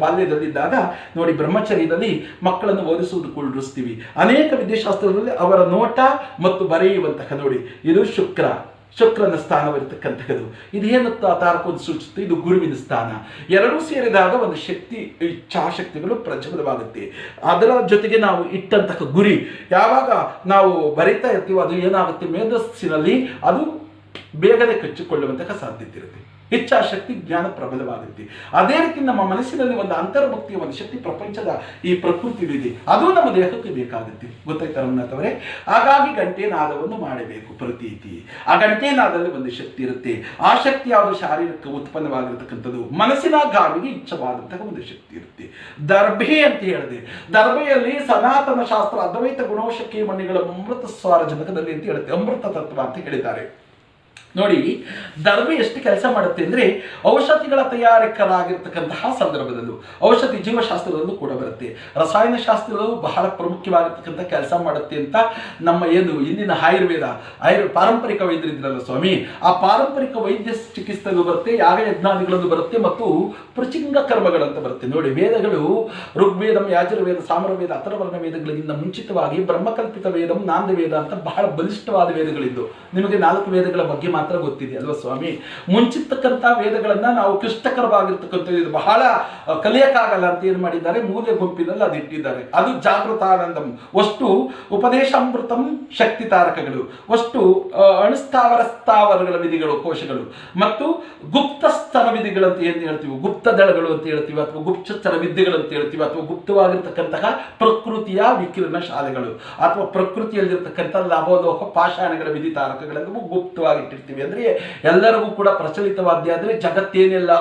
ಬಾಲ್ಯದಲ್ಲಿದ್ದಾಗ ನೋಡಿ, ಬ್ರಹ್ಮಚರ್ಯದಲ್ಲಿ ಮಕ್ಕಳನ್ನು ಓದಿಸುವುದು ಕುಳ್ಳಿಸ್ತೀವಿ. ಅನೇಕ ವಿದ್ಯಾಶಾಸ್ತ್ರದಲ್ಲಿ ಅವರ ನೋಟ ಮತ್ತು ಬರೆಯುವಂತಹ ನೋಡಿ, ಇದು ಶುಕ್ರನ ಸ್ಥಾನವಿರತಕ್ಕಂಥದ್ದು. ಇದೇನು ತಾರಕವನ್ನು ಸೂಚಿಸುತ್ತೆ? ಇದು ಗುರುವಿನ ಸ್ಥಾನ. ಎರಡೂ ಸೇರಿದಾಗ ಒಂದು ಶಕ್ತಿ, ಇಚ್ಛಾಶಕ್ತಿಗಳು ಪ್ರಜ್ವಲವಾಗುತ್ತೆ. ಅದರ ಜೊತೆಗೆ ನಾವು ಇಟ್ಟಂತಹ ಗುರಿ ಯಾವಾಗ ನಾವು ಬರೀತಾ ಇರ್ತೀವೋ ಅದು ಏನಾಗುತ್ತೆ? ಮೇಧಸ್ಸಿನಲ್ಲಿ ಅದು ಬೇಗನೆ ಕಚ್ಚಿಕೊಳ್ಳುವಂತಹ ಸಾಧ್ಯತೆ ಇರುತ್ತೆ. ಇಚ್ಛಾಶಕ್ತಿ ಜ್ಞಾನ ಪ್ರಬಲವಾಗುತ್ತೆ. ಅದೇ ರೀತಿ ನಮ್ಮ ಮನಸ್ಸಿನಲ್ಲಿ ಒಂದು ಅಂತರ್ಭುಕ್ತಿಯ ಒಂದು ಶಕ್ತಿ ಪ್ರಪಂಚದ ಈ ಪ್ರಕೃತಿಯಿದೆ, ಅದು ನಮ್ಮ ದೇಹಕ್ಕೆ ಬೇಕಾಗುತ್ತೆ. ಗೊತ್ತಾಯ್ತಾ ರಂಗನಾಥ್ ಅವರೇ? ಹಾಗಾಗಿ ಗಂಟೆನಾದವನ್ನು ಮಾಡಬೇಕು ಪ್ರತೀತಿ. ಆ ಗಂಟೆನಾದಲ್ಲಿ ಒಂದು ಶಕ್ತಿ ಇರುತ್ತೆ. ಆ ಶಕ್ತಿ ಯಾವುದು? ಶಾರೀರಿಕ ಉತ್ಪನ್ನವಾಗಿರತಕ್ಕಂಥದ್ದು. ಮನಸ್ಸಿನ ಗಾಳಿಗೆ ಇಚ್ಛವಾದಂತಹ ಒಂದು ಶಕ್ತಿ ಇರುತ್ತೆ. ದರ್ಭೆ ಅಂತ ಹೇಳಿದೆ. ದರ್ಭೆಯಲ್ಲಿ ಸನಾತನ ಶಾಸ್ತ್ರ ಅದ್ವೈತ ಗುಣವಶಕ್ಕೆ ಮಣಿಗಳ ಅಮೃತ ಸ್ವಾರ ಜನಕದಲ್ಲಿ ಅಂತ ಹೇಳುತ್ತೆ. ಅಮೃತ ತತ್ವ ಅಂತ ಹೇಳಿದ್ದಾರೆ. ನೋಡಿ, ದರ್ಭೆ ಎಷ್ಟು ಕೆಲಸ ಮಾಡುತ್ತೆ ಅಂದರೆ ಔಷಧಿಗಳ ತಯಾರಕರಾಗಿರ್ತಕ್ಕಂತಹ ಸಂದರ್ಭದಲ್ಲೂ, ಔಷಧಿ ಜೀವಶಾಸ್ತ್ರದಲ್ಲೂ ಕೂಡ ಬರುತ್ತೆ. ರಸಾಯನ ಶಾಸ್ತ್ರದಲ್ಲೂ ಬಹಳ ಪ್ರಮುಖವಾಗಿರ್ತಕ್ಕಂಥ ಕೆಲಸ ಮಾಡುತ್ತೆ ಅಂತ ನಮ್ಮ ಇಂದಿನ ಪಾರಂಪರಿಕ ವೈದ್ಯರಿದ್ರಲ್ಲ ಸ್ವಾಮಿ, ಆ ಪಾರಂಪರಿಕ ವೈದ್ಯ ಚಿಕಿತ್ಸೆಗಳು ಬರುತ್ತೆ, ಯಾಗ ಯಜ್ಞಾದಿಗಳಲ್ಲೂ ಬರುತ್ತೆ, ಮತ್ತು ಪೃಚಿಂಗ ಕರ್ಮಗಳಂತ ಬರುತ್ತೆ. ನೋಡಿ, ವೇದಗಳು ಋಗ್ವೇದಂ, ಯಾಜುರ್ವೇದ, ಸಾಮರವೇದ, ಅಥರ್ವರ್ಣ ವೇದಗಳಿಗಿಂತ ಮುಂಚಿತವಾಗಿ ಬ್ರಹ್ಮಕಲ್ಪಿತ ವೇದಂ, ನಾಂದ ವೇದ ಅಂತ ಬಹಳ ಬಲಿಷ್ಠವಾದ ವೇದಗಳಿದ್ದು. ನಿಮಗೆ 4 ವೇದಗಳ ಬಗ್ಗೆ ಬಗ್ಗೆ ಮಾತ್ರ ಗೊತ್ತಿದೆ ಅಲ್ವಾ ಸ್ವಾಮಿ. ಮುಂಚಿರ್ತಕ್ಕಂಥ ವೇದಗಳನ್ನ ನಾವು ಕ್ಲಿಷ್ಟಕರವಾಗಿರ್ತಕ್ಕಂಥದ್ದು, ಇದು ಬಹಳ ಕಲಿಯಕ್ಕಾಗಲ್ಲ ಅಂತ ಏನು ಮಾಡಿದ್ದಾರೆ, ಮೂಲೆ ಗುಂಪಿನಲ್ಲಿ ಅದು ಇಟ್ಟಿದ್ದಾರೆ. ಅದು ಜಾಗೃತಾನಂದಂ, ಅಷ್ಟು ಉಪದೇಶಾಮೃತಂ ಶಕ್ತಿ ತಾರಕಗಳು, ಅಷ್ಟು ಅಣುಸ್ಥಾವರ ಸ್ಥಾವರಗಳ ವಿಧಿಗಳು ಕೋಶಗಳು, ಮತ್ತು ಗುಪ್ತಸ್ಥರ ವಿಧಿಗಳಂತ ಏನು ಹೇಳ್ತೀವಿ, ಗುಪ್ತ ದಳಗಳು ಅಂತ ಹೇಳ್ತೀವಿ, ಅಥವಾ ಗುಪ್ತಸ್ಥರ ವಿದ್ಯೆಗಳು ಅಂತ ಹೇಳ್ತೀವಿ, ಅಥವಾ ಗುಪ್ತವಾಗಿರ್ತಕ್ಕಂತಹ ಪ್ರಕೃತಿಯ ವಿಕಿರಣ ಶಾಲೆಗಳು, ಅಥವಾ ಪ್ರಕೃತಿಯಲ್ಲಿರ್ತಕ್ಕಂಥ ಲಭೋಲೋಹ ಪಾಷಾಣಗಳ ವಿಧಿ ತಾರಕಗಳನ್ನು ಗುಪ್ತವಾಗಿಟ್ಟಿರ್ತೀವಿ. ಅಂದ್ರೆ ಎಲ್ಲರಿಗೂ ಕೂಡ ಪ್ರಚಲಿತವಾದ್ಯ ಆದರೆ ಜಗತ್ತೇನೆಲ್ಲ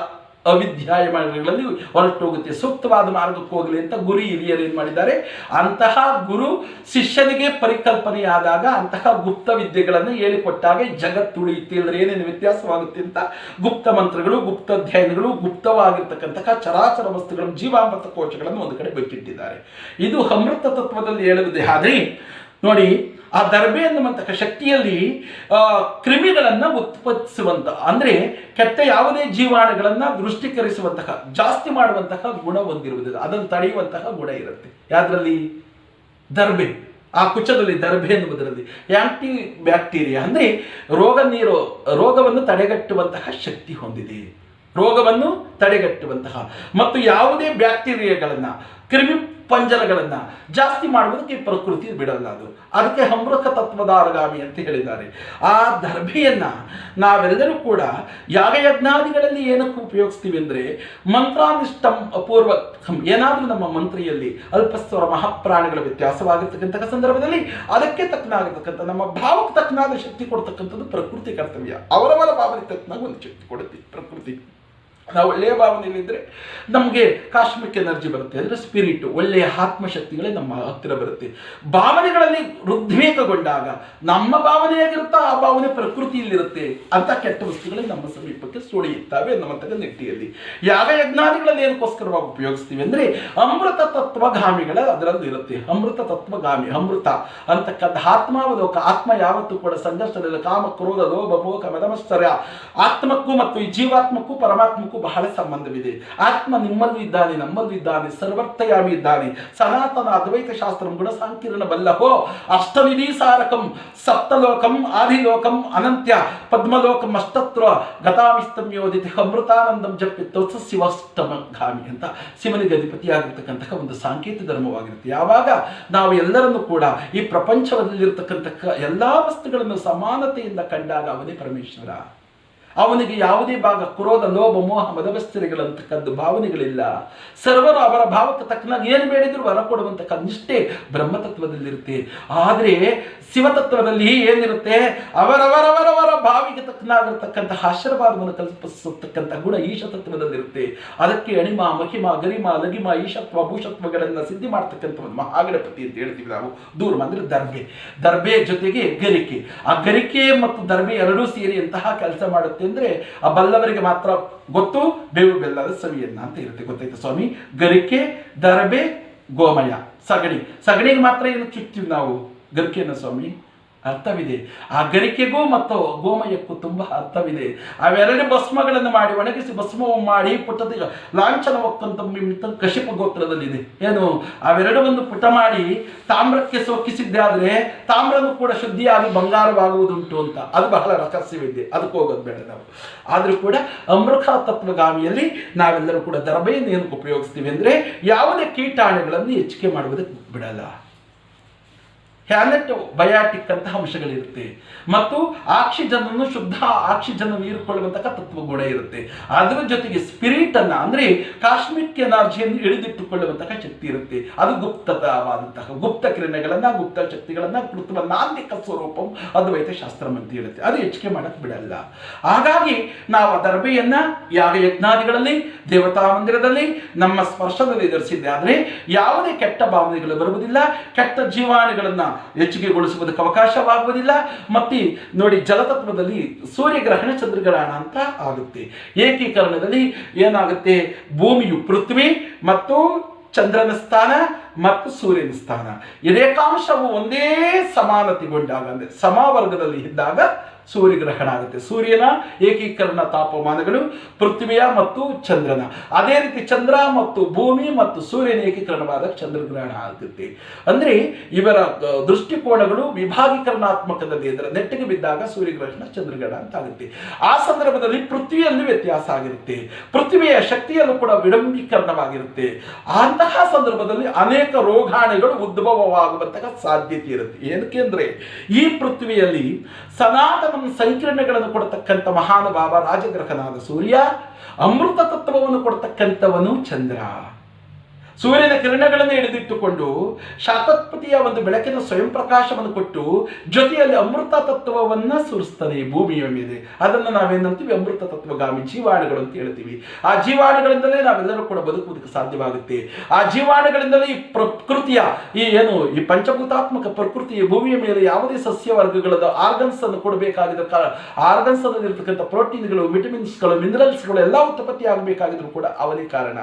ಅವಿದ್ಯಾಯಮಾನಗಳಲ್ಲಿ ಹೊರಟೋಗುತ್ತೆ, ಸೂಕ್ತವಾದ ಮಾರ್ಗಕ್ಕೆ ಹೋಗಲಿ ಅಂತ ಗುರು ಹಿರಿಯರು ಏನು ಮಾಡಿದ್ದಾರೆ, ಅಂತಹ ಗುರು ಶಿಷ್ಯನಿಗೆ ಪರಿಕಲ್ಪನೆಯಾದಾಗ ಅಂತಹ ಗುಪ್ತ ವಿದ್ಯೆಗಳನ್ನು ಹೇಳಿಕೊಟ್ಟಾಗ ಜಗತ್ತುಳಿಯುತ್ತೆ. ಅಂದರೆ ಏನೇನು ವ್ಯತ್ಯಾಸವಾಗುತ್ತೆ ಅಂತ ಗುಪ್ತ ಮಂತ್ರಗಳು, ಗುಪ್ತ ಅಧ್ಯಯನಗಳು, ಗುಪ್ತವಾಗಿರ್ತಕ್ಕಂತಹ ಚರಾಚರ ವಸ್ತುಗಳು, ಜೀವಾಮೃತ ಕೋಶಗಳನ್ನು ಒಂದು ಕಡೆ ಬಿಟ್ಟಿಟ್ಟಿದ್ದಾರೆ. ಇದು ಅಮೃತ ತತ್ವದಲ್ಲಿ ಹೇಳುವುದೇ. ಆದರೆ ನೋಡಿ, ಆ ದರ್ಬೆ ಎನ್ನುವಂತಹ ಶಕ್ತಿಯಲ್ಲಿ ಕ್ರಿಮಿಗಳನ್ನು ಉತ್ಪತ್ತಿಸುವಂತಹ, ಅಂದರೆ ಕೆಟ್ಟ ಯಾವುದೇ ಜೀವಾಣುಗಳನ್ನ ದೃಷ್ಟೀಕರಿಸುವಂತಹ, ಜಾಸ್ತಿ ಮಾಡುವಂತಹ ಗುಣ ಹೊಂದಿರುವುದಿಲ್ಲ, ಅದನ್ನು ತಡೆಯುವಂತಹ ಗುಣ ಇರುತ್ತೆ. ಯಾವ್ದ್ರಲ್ಲಿ? ದರ್ಬೆ. ಆ ಕುಚದಲ್ಲಿ ದರ್ಬೆ ಎನ್ನುವುದರಲ್ಲಿ ಆಂಟಿ ಬ್ಯಾಕ್ಟೀರಿಯಾ, ಅಂದರೆ ರೋಗವನ್ನು ತಡೆಗಟ್ಟುವಂತಹ ಶಕ್ತಿ ಹೊಂದಿದೆ, ರೋಗವನ್ನು ತಡೆಗಟ್ಟುವಂತಹ ಮತ್ತು ಯಾವುದೇ ಬ್ಯಾಕ್ಟೀರಿಯಾಗಳನ್ನ, ಕ್ರಿಮಿ ಪಂಜರಗಳನ್ನು ಜಾಸ್ತಿ ಮಾಡುವುದಕ್ಕೆ ಪ್ರಕೃತಿ ಬಿಡಲ್ಲ. ಅದಕ್ಕೆ ಅಮೃತ ತತ್ವದಾರಗಾಮಿ ಅಂತ ಹೇಳಿದ್ದಾರೆ. ಆ ದರ್ಭೆಯನ್ನ ನಾವೆಲ್ಲರೂ ಕೂಡ ಯಾಗಯಜ್ಞಾದಿಗಳಲ್ಲಿ ಏನಕ್ಕೆ ಉಪಯೋಗಿಸ್ತೀವಿ ಅಂದರೆ, ಮಂತ್ರಾನಿಷ್ಟಂ ಅಪೂರ್ವಕಂ, ಏನಾದರೂ ನಮ್ಮ ಮಂತ್ರಿಯಲ್ಲಿ ಅಲ್ಪಸ್ವರ ಮಹಾಪ್ರಾಣಿಗಳ ವ್ಯತ್ಯಾಸವಾಗಿರ್ತಕ್ಕಂಥ ಸಂದರ್ಭದಲ್ಲಿ ಅದಕ್ಕೆ ತಕ್ಕನಾಗಿರ್ತಕ್ಕಂಥ, ನಮ್ಮ ಭಾವಕ್ಕೆ ತಕ್ಕನಾದ ಶಕ್ತಿ ಕೊಡ್ತಕ್ಕಂಥದ್ದು ಪ್ರಕೃತಿ ಕರ್ತವ್ಯ. ಅವರವರ ಭಾವನೆಗೆ ತಕ್ಕನಾಗ ಒಂದು ಶಕ್ತಿ ಕೊಡುತ್ತೆ ಪ್ರಕೃತಿ. ನಾವು ಒಳ್ಳೆಯ ಭಾವನೆಯಲ್ಲಿದ್ದರೆ ನಮಗೆ ಕಾಸ್ಮಿಕ್ ಎನರ್ಜಿ ಬರುತ್ತೆ, ಅಂದರೆ ಸ್ಪಿರಿಟ್, ಒಳ್ಳೆಯ ಆತ್ಮಶಕ್ತಿಗಳೇ ನಮ್ಮ ಹತ್ತಿರ ಬರುತ್ತೆ. ಭಾವನೆಗಳಲ್ಲಿ ಉದ್ವೇಗಗೊಂಡಾಗ ನಮ್ಮ ಭಾವನೆಯಾಗಿರುತ್ತಾ ಆ ಭಾವನೆ ಪ್ರಕೃತಿಯಲ್ಲಿರುತ್ತೆ, ಅಂತ ಕೆಟ್ಟ ವಸ್ತುಗಳೇ ನಮ್ಮ ಸಮೀಪಕ್ಕೆ ಸುಳಿಯುತ್ತವೆ ಅನ್ನುವಂತಹ ನಿಟ್ಟಿಯಲ್ಲಿ ಯಾಗಯಜ್ಞಾದಿಗಳಲ್ಲಿ ಏನಕ್ಕೋಸ್ಕರವಾಗಿ ಉಪಯೋಗಿಸ್ತೀವಿ ಅಂದರೆ, ಅಮೃತ ತತ್ವಗಾಮಿಗಳ ಅದರಲ್ಲಿ ಇರುತ್ತೆ. ಅಮೃತ ತತ್ವಗಾಮಿ, ಅಮೃತ ಅಂತಕ್ಕಂಥ ಆತ್ಮಾವಲೋಕ. ಆತ್ಮ ಯಾವತ್ತೂ ಕೂಡ ಸಂಘರ್ಷದಲ್ಲಿ ಕಾಮ ಕ್ರೋಧ ಲೋಭ ಮೋಹ ಮದಮತ್ಸರ್ಯ, ಆತ್ಮಕ್ಕೂ ಮತ್ತು ಈ ಜೀವಾತ್ಮಕ್ಕೂ ಪರಮಾತ್ಮಕ್ಕೂ ಬಹಳ ಸಂಬಂಧವಿದೆ. ಆತ್ಮ ನಿಮ್ಮಲ್ಲೂ ಇದ್ದಾನೆ, ನಮ್ಮಲ್ಲೂ ಇದ್ದಾನೆ, ಸರ್ವರ್ಥಯಾಮಿ ಇದ್ದಾನೆ. ಸನಾತನ ಅದ್ವೈತ ಶಾಸ್ತ್ರಂ ಗುಣ ಸಾಂಕೀರ್ಣ ಬಲ್ಲಹೋ ಅಷ್ಟನಿಧಿ ಸಾರಕಂ ಸಪ್ತಲೋಕಂ ಆದಿಲೋಕಂ ಅನಂತ್ಯ ಪದ್ಮಲೋಕಂ ಅಷ್ಟತ್ರ ಗತಾಮಿಸ್ತಂ ಯೋದಿತಿ ಅಮೃತಾನಂದಂ ಜಪಿತ್ತೋ ಶಿವಷ್ಟಮಗಾಮಿ ಅಂತ ಶಿವನಿಗೆ ಅಧಿಪತಿಯಾಗಿರ್ತಕ್ಕಂತಹ ಒಂದು ಸಾಂಕೇತಿಕ ಧರ್ಮವಾಗಿರುತ್ತೆ. ಯಾವಾಗ ನಾವು ಎಲ್ಲರನ್ನೂ ಕೂಡ ಈ ಪ್ರಪಂಚದಲ್ಲಿರ್ತಕ್ಕಂಥ ಎಲ್ಲಾ ವಸ್ತುಗಳನ್ನು ಸಮಾನತೆಯಿಂದ ಕಂಡಾಗ ಅವನೇ ಪರಮೇಶ್ವರ. ಅವನಿಗೆ ಯಾವುದೇ ಭಾಗ ಕ್ರೋಧ ಲೋಭ ಮೋಹ ಮದಮತ್ಸರ್ಯಗಳಂತಕ್ಕದ್ದು ಭಾವನೆಗಳಿಲ್ಲ. ಸರ್ವರು ಅವರ ಭಾವಕ್ಕೆ ತಕ್ಕನಾಗಿ ಏನು ಬೇಡಿದ್ರು ವರ ಕೊಡುವಂತಹ ನಿಷ್ಠೆ ಬ್ರಹ್ಮತತ್ವದಲ್ಲಿರುತ್ತೆ. ಆದರೆ ಶಿವತತ್ವದಲ್ಲಿ ಏನಿರುತ್ತೆ, ಅವರವರವರವರ ಭಾವಿಗೆ ತಕ್ಕನಾಗಿರ್ತಕ್ಕಂತಹ ಆಶೀರ್ವಾದವನ್ನು ಕಲ್ಪಿಸತಕ್ಕಂಥ ಗುಣ ಈಶತತ್ವದಲ್ಲಿರುತ್ತೆ. ಅದಕ್ಕೆ ಅಣಿಮ ಮಹಿಮ ಗರಿಮ ಲಗಿಮ ಈಶತ್ವ ಭೂಷತ್ವಗಳನ್ನು ಸಿದ್ಧಿ ಮಾಡ್ತಕ್ಕಂಥ ಒಂದು ಮಹಾಗಣಪತಿ ಅಂತ ಹೇಳ್ತೀವಿ ನಾವು. ದೂರ್ಮ ಅಂದರೆ ದರ್ಬೆ ಜೊತೆಗೆ ಗರಿಕೆ. ಆ ಗರಿಕೆ ಮತ್ತು ದರ್ಬೆ ಎರಡೂ ಸೇರಿ ಎಂತಹ ಕೆಲಸ ಮಾಡುತ್ತೆ ಅಂದ್ರೆ ಆ ಬಲ್ಲವರಿಗೆ ಮಾತ್ರ ಗೊತ್ತು. ಬೇವು ಬೆಲ್ಲದ ಸವಿಯನ್ನ ಅಂತ ಇರುತ್ತೆ, ಗೊತ್ತಾಯ್ತಾ ಸ್ವಾಮಿ? ಗರಿಕೆ, ದರ್ಬೆ, ಗೋಮಯ, ಸಗಣಿಗೆ ಮಾತ್ರ ಏನು ಚುಚ್ತೀವಿ ನಾವು ಗರಿಕೆಯನ್ನು ಸ್ವಾಮಿ? ಅರ್ಥವಿದೆ. ಆ ಗರಿಕೆಗೂ ಮತ್ತು ಗೋಮಯಕ್ಕೂ ತುಂಬ ಅರ್ಥವಿದೆ. ಅವೆರಡು ಭಸ್ಮಗಳನ್ನು ಮಾಡಿ ಒಣಗಿಸಿ ಭಸ್ಮ ಮಾಡಿ ಪುಟದ ಲಾಂಛನವಕ್ಕಂತ ಕಶಿಪ ಗೋತ್ರದಲ್ಲಿದೆ. ಏನು ಅವೆರಡವನ್ನು ಪುಟ ಮಾಡಿ ತಾಮ್ರಕ್ಕೆ ಸೋಕಿಸಿದ್ದಾದರೆ ತಾಮ್ರನು ಕೂಡ ಶುದ್ಧಿಯಾಗಿ ಬಂಗಾರವಾಗುವುದುಂಟು ಅಂತ. ಅದು ಬಹಳ ರಹಸ್ಯವಿದೆ, ಅದಕ್ಕೆ ಹೋಗೋದು ಬೇಡ ನಾವು. ಆದರೂ ಕೂಡ ಅಮೃತ ತತ್ವಗಾಮಿಯಲ್ಲಿ ನಾವೆಲ್ಲರೂ ಕೂಡ ದರ್ಬೆಯನ್ನು ಏನಕ್ಕೆ ಉಪಯೋಗಿಸ್ತೀವಿ ಅಂದರೆ, ಯಾವುದೇ ಕೀಟಾಣುಗಳನ್ನು ಹೆಚ್ಚಿಗೆ ಮಾಡುವುದಕ್ಕೆ ಬಿಡಲ್ಲ. ಹ್ಯಾಲೆಟ್ ಬಯಾಟಿಕ್ ಅಂತಹ ಅಂಶಗಳಿರುತ್ತೆ ಮತ್ತು ಆಕ್ಸಿಜನ್ ಶುದ್ಧ ಆಕ್ಸಿಜನ್ ಹೀರಿಕೊಳ್ಳುವಂತಹ ತತ್ವ ಗುಣ ಇರುತ್ತೆ. ಅದರ ಜೊತೆಗೆ ಸ್ಪಿರಿಟ್ ಅನ್ನ ಅಂದ್ರೆ ಕಾಸ್ಮಿಕ್ ಎನರ್ಜಿಯನ್ನು ಹಿಡಿದಿಟ್ಟುಕೊಳ್ಳುವಂತಹ ಶಕ್ತಿ ಇರುತ್ತೆ. ಅದು ಗುಪ್ತವಾದಂತಹ ಗುಪ್ತ ಕಿರಣಗಳನ್ನ ಗುಪ್ತ ಶಕ್ತಿಗಳನ್ನ ಕೃತ್ವ ನಾಂದಿಕ ಸ್ವರೂಪಂ ಅದ್ವೈತ ಶಾಸ್ತ್ರ ಅಂತ ಹೇಳುತ್ತೆ. ಅದು ಹೆಚ್ಚಿಗೆ ಮಾಡಕ್ ಬಿಡಲ್ಲ. ಹಾಗಾಗಿ ನಾವು ದರ್ಬೆಯನ್ನ ಯಾಗಯಜ್ಞಾದಿಗಳಲ್ಲಿ ದೇವತಾ ಮಂದಿರದಲ್ಲಿ ನಮ್ಮ ಸ್ಪರ್ಶದಲ್ಲಿ ಧರಿಸಿದ್ದೆ. ಆದರೆ ಯಾವುದೇ ಕೆಟ್ಟ ಭಾವನೆಗಳು ಬರುವುದಿಲ್ಲ, ಕೆಟ್ಟ ಜೀವಾಣುಗಳನ್ನ ಹೆಚ್ಚಿಗೆಗೊಳಿಸುವುದಕ್ಕೆ ಅವಕಾಶವಾಗುವುದಿಲ್ಲ. ಮತ್ತೆ ನೋಡಿ, ಜಲತತ್ವದಲ್ಲಿ ಸೂರ್ಯಗ್ರಹಣ ಚಂದ್ರಗ್ರಹಣ ಅಂತ ಆಗುತ್ತೆ. ಏಕೀಕರಣದಲ್ಲಿ ಏನಾಗುತ್ತೆ, ಭೂಮಿಯು ಪೃಥ್ವಿ ಮತ್ತು ಚಂದ್ರನ ಸ್ಥಾನ ಮತ್ತು ಸೂರ್ಯನ ಸ್ಥಾನ. ಈ ರೇಖಾಂಶವು ಒಂದೇ ಸಮಾನತೆಗೊಂಡಾಗ ಅಂದರೆ ಸಮವರ್ಗದಲ್ಲಿ ಇದ್ದಾಗ ಸೂರ್ಯಗ್ರಹಣ ಆಗುತ್ತೆ. ಸೂರ್ಯನ ಏಕೀಕರಣ ತಾಪಮಾನಗಳು ಪೃಥ್ವಿಯ ಮತ್ತು ಚಂದ್ರನ, ಅದೇ ರೀತಿ ಚಂದ್ರ ಮತ್ತು ಭೂಮಿ ಮತ್ತು ಸೂರ್ಯನ ಏಕೀಕರಣವಾದ ಚಂದ್ರಗ್ರಹಣ ಆಗುತ್ತೆ. ಅಂದರೆ ಇವರ ದೃಷ್ಟಿಕೋನಗಳು ವಿಭಾಗೀಕರಣಾತ್ಮಕದಲ್ಲಿ ಅಂದರೆ ನೆಟ್ಟಿಗೆ ಬಿದ್ದಾಗ ಸೂರ್ಯಗ್ರಹಣ ಚಂದ್ರಗ್ರಹಣ ಅಂತ ಆಗುತ್ತೆ. ಆ ಸಂದರ್ಭದಲ್ಲಿ ಪೃಥ್ವಿಯಲ್ಲಿ ವ್ಯತ್ಯಾಸ ಆಗಿರುತ್ತೆ, ಪೃಥ್ವಿಯ ಶಕ್ತಿಯಲ್ಲೂ ಕೂಡ ವಿಡಂಬೀಕರಣವಾಗಿರುತ್ತೆ. ಅಂತಹ ಸಂದರ್ಭದಲ್ಲಿ ಅನೇಕ ರೋಗಾಣುಗಳು ಉದ್ಭವವಾಗುವಂತಹ ಸಾಧ್ಯತೆ ಇರುತ್ತೆ. ಏನಕ್ಕೆ ಅಂದರೆ ಈ ಪೃಥ್ವಿಯಲ್ಲಿ ಸನಾತನ ಸಂಕೀರ್ಣಗಳನ್ನು ಕೊಡತಕ್ಕಂಥ ಮಹಾನುಭಾವ ರಾಜಗ್ರಹನಾದ ಸೂರ್ಯ, ಅಮೃತ ತತ್ವವನ್ನು ಕೊಡತಕ್ಕಂಥವನು ಚಂದ್ರ. ಸೂರ್ಯನ ಕಿರಣಗಳನ್ನು ಹಿಡಿದಿಟ್ಟುಕೊಂಡು ಶಾಖೋತ್ಪತ್ತಿಯ ಒಂದು ಬೆಳಕಿನ ಸ್ವಯಂ ಪ್ರಕಾಶವನ್ನು ಕೊಟ್ಟು ಜೊತೆಯಲ್ಲಿ ಅಮೃತ ತತ್ವವನ್ನು ಸುರಿಸ್ತಾನೆ ಭೂಮಿಯ ಮೇಲೆ. ಅದನ್ನು ನಾವೇನಂತೀವಿ ಅಮೃತ ತತ್ವಗಾಮಿ ಜೀವಾಣುಗಳು ಅಂತ ಹೇಳ್ತೀವಿ. ಆ ಜೀವಾಣುಗಳಿಂದಲೇ ನಾವೆಲ್ಲರೂ ಕೂಡ ಬದುಕುವುದಕ್ಕೆ ಸಾಧ್ಯವಾಗುತ್ತೆ. ಆ ಜೀವಾಣುಗಳಿಂದಲೇ ಈ ಪ್ರಕೃತಿಯ ಈ ಪಂಚಭೂತಾತ್ಮಕ ಪ್ರಕೃತಿಯ ಭೂಮಿಯ ಮೇಲೆ ಯಾವುದೇ ಸಸ್ಯ ವರ್ಗಗಳದ ಆರ್ಗನ್ಸ್ ಅನ್ನು ಕೊಡಬೇಕಾಗಿದ್ದ ಆರ್ಗನ್ಸ್ ಅಲ್ಲಿರ್ತಕ್ಕಂಥ ಪ್ರೋಟೀನ್ಗಳು, ವಿಟಮಿನ್ಸ್ಗಳು, ಮಿನರಲ್ಸ್ಗಳು ಎಲ್ಲ ಉತ್ಪತ್ತಿ ಆಗಬೇಕಾಗಿದ್ರು ಕೂಡ ಅವನೇ ಕಾರಣ.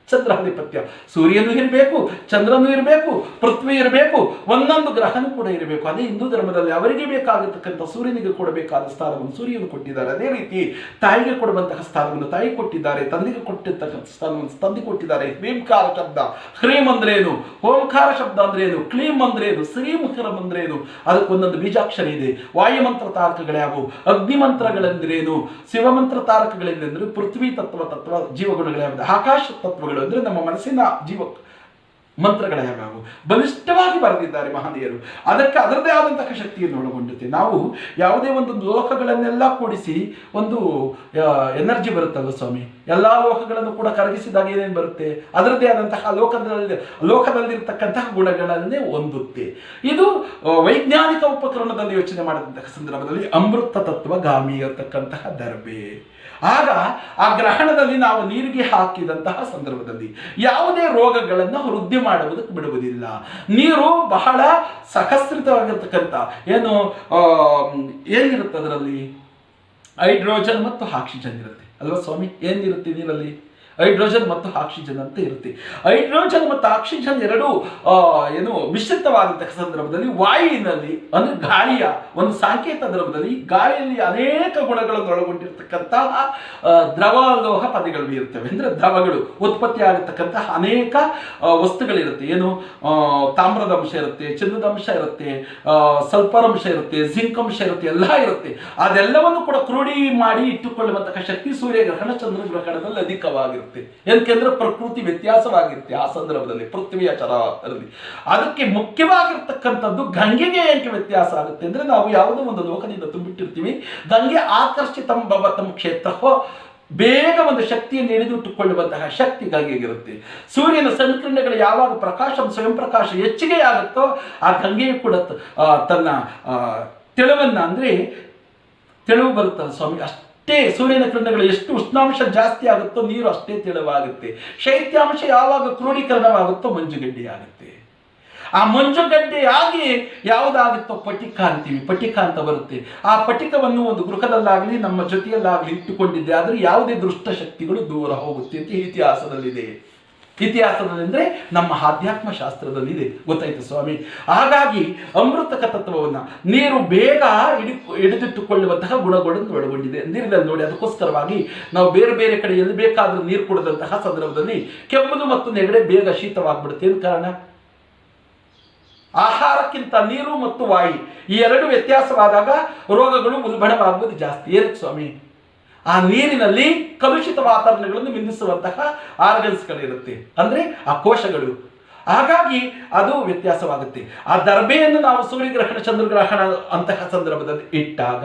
ಚಂದ್ರಾಧಿಪತ್ಯ. ಸೂರ್ಯನೂ ಇರಬೇಕು, ಚಂದ್ರನೂ ಇರಬೇಕು, ಪೃಥ್ವಿ ಇರಬೇಕು, ಒಂದೊಂದು ಗ್ರಹನೂ ಕೂಡ ಇರಬೇಕು. ಅದೇ ಹಿಂದೂ ಧರ್ಮದಲ್ಲಿ ಅವರಿಗೆ ಬೇಕಾಗಿರ್ತಕ್ಕಂಥ ಸೂರ್ಯನಿಗೆ ಕೊಡಬೇಕಾದ ಸ್ಥಾನವನ್ನು ಸೂರ್ಯನು ಕೊಟ್ಟಿದ್ದಾರೆ. ಅದೇ ರೀತಿ ತಾಯಿಗೆ ಕೊಡುವಂತಹ ಸ್ಥಾನವನ್ನು ತಾಯಿ ಕೊಟ್ಟಿದ್ದಾರೆ, ತಂದೆಗೆ ಕೊಟ್ಟಿರ್ತಕ್ಕಂಥ ಸ್ಥಾನವನ್ನು ತಂದೆ ಕೊಟ್ಟಿದ್ದಾರೆ. ಹ್ರೀಂಕಾರ ಶಬ್ದ, ಹ್ರೀಂ ಅಂದ್ರೇನು, ಓಂಕಾರ ಶಬ್ದ ಅಂದ್ರೇನು, ಕ್ಲೀಂ ಅಂದ್ರೇನು, ಶ್ರೀಮುಖರಂ ಅಂದ್ರೇನು, ಅದಕ್ಕೊಂದೊಂದು ಬೀಜಾಕ್ಷರ ಇದೆ. ವಾಯುಮಂತ್ರ ತಾರಕಗಳ್ಯಾವು, ಅಗ್ನಿಮಂತ್ರಗಳೆಂದ್ರೇನು, ಶಿವಮಂತ್ರ ತಾರಕಗಳೆಂದ್ರೆ ಪೃಥ್ವಿ ತತ್ವ ಜೀವಗುಣಗಳ್ಯಾವುದು, ಆಕಾಶ ತತ್ವಗಳು ಅಂದ್ರೆ ನಮ್ಮ ಮನಸ್ಸಿನ ಜೀವ ಮಂತ್ರಗಳ ಯಾವ್ಯಾವು ಬಲಿಷ್ಠವಾಗಿ ಬರೆದಿದ್ದಾರೆ ಮಹನೀಯರು. ಅದಕ್ಕೆ ಅದರದೇ ಆದಂತಹ ಶಕ್ತಿಯನ್ನು ಒಳಗೊಂಡುತ್ತೆ. ನಾವು ಯಾವುದೇ ಒಂದು ಲೋಕಗಳನ್ನೆಲ್ಲ ಕೂಡಿಸಿ ಒಂದು ಎನರ್ಜಿ ಬರುತ್ತಲ್ವ ಸ್ವಾಮಿ, ಎಲ್ಲ ಲೋಕಗಳನ್ನು ಕೂಡ ಕರಗಿಸಿದಾಗ ಏನೇನು ಬರುತ್ತೆ, ಅದರದೇ ಆದಂತಹ ಲೋಕದಲ್ಲಿರ್ತಕ್ಕಂತಹ ಗುಣಗಳನ್ನೇ ಹೊಂದುತ್ತೆ. ಇದು ವೈಜ್ಞಾನಿಕ ಉಪಕರಣದಲ್ಲಿ ಯೋಚನೆ ಮಾಡಿದಂತಹ ಸಂದರ್ಭದಲ್ಲಿ ಅಮೃತ ತತ್ವಗಾಮಿ ಇರತಕ್ಕಂತಹ ದರ್ಬೆ. ಆಗ ಆ ಗ್ರಹಣದಲ್ಲಿ ನಾವು ನೀರಿಗೆ ಹಾಕಿದಂತಹ ಸಂದರ್ಭದಲ್ಲಿ ಯಾವುದೇ ರೋಗಗಳನ್ನು ವೃದ್ಧಿ ಮಾಡುವುದಕ್ಕೆ ಬಿಡುವುದಿಲ್ಲ. ನೀರು ಬಹಳ ಸಹಸ್ರಿತವಾಗಿರ್ತಕ್ಕಂಥ ಏನಿರುತ್ತೆ ಅದರಲ್ಲಿ ಹೈಡ್ರೋಜನ್ ಮತ್ತು ಆಕ್ಸಿಜನ್ ಇರುತ್ತೆ ಅಲ್ವಾ ಸ್ವಾಮಿ. ಏನಿರುತ್ತೆ ನೀರಲ್ಲಿ ಹೈಡ್ರೋಜನ್ ಮತ್ತು ಆಕ್ಸಿಜನ್ ಅಂತ ಇರುತ್ತೆ. ಹೈಡ್ರೋಜನ್ ಮತ್ತು ಆಕ್ಸಿಜನ್ ಎರಡೂ ಮಿಶ್ರಿತವಾದಂತಹ ಸಂದರ್ಭದಲ್ಲಿ ವಾಯುವಿನಲ್ಲಿ ಅಂದ್ರೆ ಗಾಳಿಯ ಒಂದು ಸಾಂಕೇತ ದ್ರವದಲ್ಲಿ ಗಾಳಿಯಲ್ಲಿ ಅನೇಕ ಗುಣಗಳನ್ನು ಒಳಗೊಂಡಿರ್ತಕ್ಕಂತಹ ದ್ರವಲೋಹ ಪದಗಳು ಇರ್ತವೆ. ಅಂದ್ರೆ ದ್ರವಗಳು ಉತ್ಪತ್ತಿ ಆಗತಕ್ಕಂತಹ ಅನೇಕ ವಸ್ತುಗಳಿರುತ್ತೆ. ತಾಮ್ರದ ಅಂಶ ಇರುತ್ತೆ, ಚಿನ್ನದ ಅಂಶ ಇರುತ್ತೆ, ಸಲ್ಫರ್ ಅಂಶ ಇರುತ್ತೆ, ಜಿಂಕ್ ಅಂಶ ಇರುತ್ತೆ, ಎಲ್ಲ ಇರುತ್ತೆ. ಅದೆಲ್ಲವನ್ನು ಕೂಡ ಕ್ರೋಢಿ ಮಾಡಿ ಇಟ್ಟುಕೊಳ್ಳುವಂತಹ ಶಕ್ತಿ ಸೂರ್ಯಗ್ರಹಣ ಚಂದ್ರಗ್ರಹಣದಲ್ಲಿ ಅಧಿಕವಾಗಿರುತ್ತೆ. ಯಾಕೆಂದ್ರೆ ಪ್ರಕೃತಿ ವ್ಯತ್ಯಾಸವಾಗಿರುತ್ತೆ ಆ ಸಂದರ್ಭದಲ್ಲಿ ಪೃಥ್ವಿಯ ಚರದಲ್ಲಿ. ಅದಕ್ಕೆ ಮುಖ್ಯವಾಗಿರ್ತಕ್ಕಂಥದ್ದು ಗಂಗೆಗೆ ಏಕೆ ವ್ಯತ್ಯಾಸ ಆಗುತ್ತೆ ಅಂದ್ರೆ ನಾವು ಯಾವುದೋ ಒಂದು ಲೋಕದಿಂದ ತುಂಬಿಟ್ಟಿರ್ತೀವಿ. ಗಂಗೆ ಆಕರ್ಷಿತಂ ಭವತಂ ಕ್ಷೇತ್ರ, ಬೇಗ ಒಂದು ಶಕ್ತಿಯನ್ನು ಹಿಡಿದಿಟ್ಟುಕೊಳ್ಳುವಂತಹ ಶಕ್ತಿ ಗಂಗೆಗಿರುತ್ತೆ. ಸೂರ್ಯನ ಸಂಕಿರಣಗಳು ಯಾವಾಗ ಸ್ವಯಂ ಪ್ರಕಾಶ ಹೆಚ್ಚಿಗೆ ಆಗುತ್ತೋ ಆ ಗಂಗೆಯು ಕೂಡ ತನ್ನ ತೆಳುವನ್ನ ಅಂದ್ರೆ ತೆಳುವು ಬರುತ್ತದೆ ಸ್ವಾಮಿ. ಅಷ್ಟೇ ಸೂರ್ಯನ ಕಿರಣಗಳು ಎಷ್ಟು ಉಷ್ಣಾಂಶ ಜಾಸ್ತಿ ಆಗುತ್ತೋ ನೀರು ಅಷ್ಟೇ ತೆಳುವಾಗುತ್ತೆ. ಶೈತ್ಯಾಂಶ ಯಾವಾಗ ಕ್ರೋಢೀಕರಣವಾಗುತ್ತೋ ಮಂಜುಗಡ್ಡೆ ಆಗುತ್ತೆ. ಆ ಮಂಜುಗಡ್ಡೆಯಾಗಿ ಯಾವುದಾಗುತ್ತೋ ಪಟಿಕ ಅಂತೀವಿ, ಪಟಿಕ ಅಂತ ಬರುತ್ತೆ. ಆ ಪಟಿಕವನ್ನು ಒಂದು ಗೃಹದಲ್ಲಾಗಲಿ ನಮ್ಮ ಜೊತೆಯಲ್ಲಾಗಲಿ ಇಟ್ಟುಕೊಂಡಿದ್ದೆ ಆದರೆ ಯಾವುದೇ ದುಷ್ಟ ಶಕ್ತಿಗಳು ದೂರ ಹೋಗುತ್ತೆ ಅಂತ ಇತಿಹಾಸದಲ್ಲಿದೆ. ಇತಿಹಾಸದಲ್ಲಿ ಅಂದರೆ ನಮ್ಮ ಆಧ್ಯಾತ್ಮ ಶಾಸ್ತ್ರದಲ್ಲಿದೆ. ಗೊತ್ತಾಯ್ತು ಸ್ವಾಮಿ. ಹಾಗಾಗಿ ಅಮೃತಕ ತತ್ವವನ್ನು ನೀರು ಬೇಗ ಹಿಡಿದಿಟ್ಟುಕೊಳ್ಳುವಂತಹ ಗುಣಗಳನ್ನು ಒಳಗೊಂಡಿದೆ. ನೀರಿನಲ್ಲಿ ನೋಡಿ, ಅದಕ್ಕೋಸ್ಕರವಾಗಿ ನಾವು ಬೇರೆ ಬೇರೆ ಕಡೆಯಲ್ಲಿ ಬೇಕಾದರೂ ನೀರು ಕುಡಿದಂತಹ ಸಂದರ್ಭದಲ್ಲಿ ಕೆಮ್ಮು ಮತ್ತು ನೆಗಡೆ ಬೇಗ ಶೀತವಾಗ್ಬಿಡುತ್ತೆ. ಏನು ಕಾರಣ? ಆಹಾರಕ್ಕಿಂತ ನೀರು ಮತ್ತು ವಾಯು ಈ ಎರಡು ವ್ಯತ್ಯಾಸವಾದಾಗ ರೋಗಗಳು ಉಲ್ಬಣವಾಗುವುದು ಜಾಸ್ತಿ. ಏನಕ್ಕೆ ಸ್ವಾಮಿ? ಆ ನೀರಿನಲ್ಲಿ ಕಲುಷಿತ ವಾತಾವರಣಗಳನ್ನು ನಿಂದಿಸುವಂತಹ ಆರ್ಗನ್ಸ್ಗಳಿರುತ್ತೆ, ಅಂದ್ರೆ ಆ ಕೋಶಗಳು. ಹಾಗಾಗಿ ಅದು ವ್ಯತ್ಯಾಸವಾಗುತ್ತೆ. ಆ ದರ್ಬೆಯನ್ನು ನಾವು ಸೂರ್ಯಗ್ರಹಣ ಚಂದ್ರಗ್ರಹಣ ಅಂತಹ ಸಂದರ್ಭದಲ್ಲಿ ಇಟ್ಟಾಗ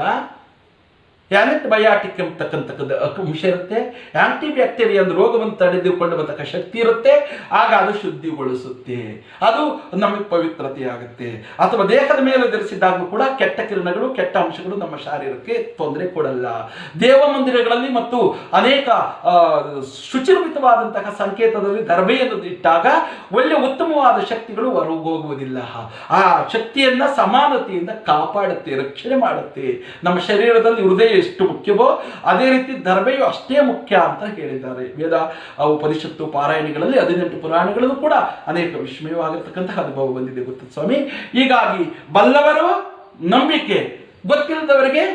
ಆ್ಯಂಟಿಬಯಾಟಿಕ್ ಎಂಬತಕ್ಕಂಥದ್ದು ಅಂಶ ಇರುತ್ತೆ. ಆಂಟಿ ಬ್ಯಾಕ್ಟೀರಿಯಾ ರೋಗವನ್ನು ತಡೆದುಕೊಳ್ಳುವಂತಹ ಶಕ್ತಿ ಇರುತ್ತೆ. ಆಗ ಅದು ಶುದ್ಧಿಗೊಳಿಸುತ್ತೆ, ಅದು ನಮಗೆ ಪವಿತ್ರತೆ ಆಗುತ್ತೆ. ಅಥವಾ ದೇಹದ ಮೇಲೆ ಧರಿಸಿದಾಗಲೂ ಕೂಡ ಕೆಟ್ಟ ಕಿರಣಗಳು, ಕೆಟ್ಟ ಅಂಶಗಳು ನಮ್ಮ ಶಾರೀರಕ್ಕೆ ತೊಂದರೆ ಕೊಡಲ್ಲ. ದೇವ ಮಂದಿರಗಳಲ್ಲಿ ಮತ್ತು ಅನೇಕ ಶುಚಿರ್ಮಿತವಾದಂತಹ ಸಂಕೇತದಲ್ಲಿ ದರ್ಬೆಯನ್ನು ಇಟ್ಟಾಗ ಒಳ್ಳೆ ಉತ್ತಮವಾದ ಶಕ್ತಿಗಳು ಹೊರಗೋಗುವುದಿಲ್ಲ. ಆ ಶಕ್ತಿಯನ್ನ ಸಮಾನತೆಯಿಂದ ಕಾಪಾಡುತ್ತೆ, ರಕ್ಷಣೆ ಮಾಡುತ್ತೆ. ನಮ್ಮ ಶರೀರದಲ್ಲಿ ಹೃದಯ ಎಷ್ಟು ಮುಖ್ಯವೋ ಅದೇ ರೀತಿ ಧರ್ಮೆಯು ಅಷ್ಟೇ ಮುಖ್ಯ ಅಂತ ಹೇಳಿದ್ದಾರೆ. ವೇದ ಉಪನಿಷತ್ತು ಪಾರಾಯಣಗಳಲ್ಲಿ 18 ಪುರಾಣಗಳಲ್ಲೂ ಕೂಡ ಅನೇಕ ವಿಸ್ಮಯವಾಗಿರ್ತಕ್ಕಂತಹ ಅನುಭವ ಬಂದಿದೆ ಗೊತ್ತ ಸ್ವಾಮಿ. ಹೀಗಾಗಿ ಬಲ್ಲವರು ನಂಬಿಕೆ, ಗೊತ್ತಿಲ್ಲದವರಿಗೆ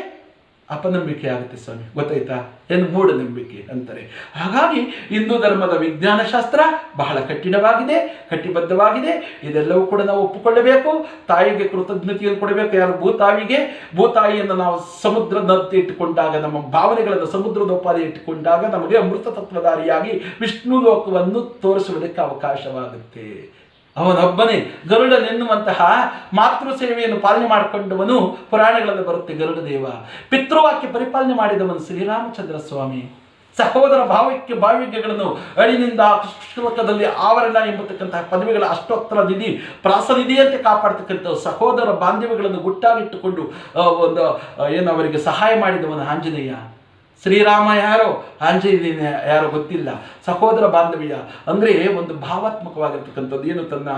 ಅಪನಂಬಿಕೆ ಆಗುತ್ತೆ ಸ್ವಾಮಿ. ಗೊತ್ತಾಯ್ತಾ? ಏನು ಮೂಢನಂಬಿಕೆ ಅಂತಾರೆ. ಹಾಗಾಗಿ ಹಿಂದೂ ಧರ್ಮದ ವಿಜ್ಞಾನ ಶಾಸ್ತ್ರ ಬಹಳ ಕಠಿಣವಾಗಿದೆ, ಕಟಿಬದ್ಧವಾಗಿದೆ. ಇದೆಲ್ಲವೂ ಕೂಡ ನಾವು ಒಪ್ಪಿಕೊಳ್ಳಬೇಕು. ತಾಯಿಗೆ ಕೃತಜ್ಞತೆಯನ್ನು ಕೊಡಬೇಕು. ಯಾರು? ಭೂತಾಯಿಗೆ. ಭೂತಾಯಿಯನ್ನು ನಾವು ಸಮುದ್ರದಂತೆ ಇಟ್ಟುಕೊಂಡಾಗ, ನಮ್ಮ ಭಾವನೆಗಳನ್ನು ಸಮುದ್ರದ ಉಪಾಧಿ ಇಟ್ಟುಕೊಂಡಾಗ ನಮಗೆ ಅಮೃತ ತತ್ವಧಾರಿಯಾಗಿ ವಿಷ್ಣು ಲೋಕವನ್ನು ತೋರಿಸುವುದಕ್ಕೆ ಅವಕಾಶವಾಗುತ್ತೆ. ಅವನೊಬ್ಬನೇ ಗರುಡನೆನ್ನುವಂತಹ ಮಾತೃ ಸೇವೆಯನ್ನು ಪಾಲನೆ ಮಾಡಿಕೊಂಡವನು ಪುರಾಣಗಳಲ್ಲಿ ಬರುತ್ತೆ ಗರುಡ ದೇವ. ಪಿತೃವಾಕ್ಯ ಪರಿಪಾಲನೆ ಮಾಡಿದವನು ಶ್ರೀರಾಮಚಂದ್ರ ಸ್ವಾಮಿ. ಸಹೋದರ ಭಾವಿಕೆಗಳನ್ನು ಅಳಿನಿಂದ ಶ್ಲೋಕದಲ್ಲಿ ಆವರಣ ಎಂಬತಕ್ಕಂತಹ ಪದವಿಗಳ ಅಷ್ಟೋತ್ತರ ನಿಧಿ ಪ್ರಾಸನಿಧಿಯಂತೆ ಕಾಪಾಡ್ತಕ್ಕಂಥ ಸಹೋದರ ಬಾಂಧವ್ಯಗಳನ್ನು ಗುಟ್ಟಾಗಿಟ್ಟುಕೊಂಡು ಅವರಿಗೆ ಸಹಾಯ ಮಾಡಿದವನು ಆಂಜನೇಯ. ಶ್ರೀರಾಮ ಯಾರೋ, ಆಂಜನೇಯ ಯಾರೋ ಗೊತ್ತಿಲ್ಲ. ಸಹೋದರ ಬಾಂಧವ್ಯ ಅಂದರೆ ಒಂದು ಭಾವಾತ್ಮಕವಾಗಿರ್ತಕ್ಕಂಥದ್ದು. ಏನು ತನ್ನ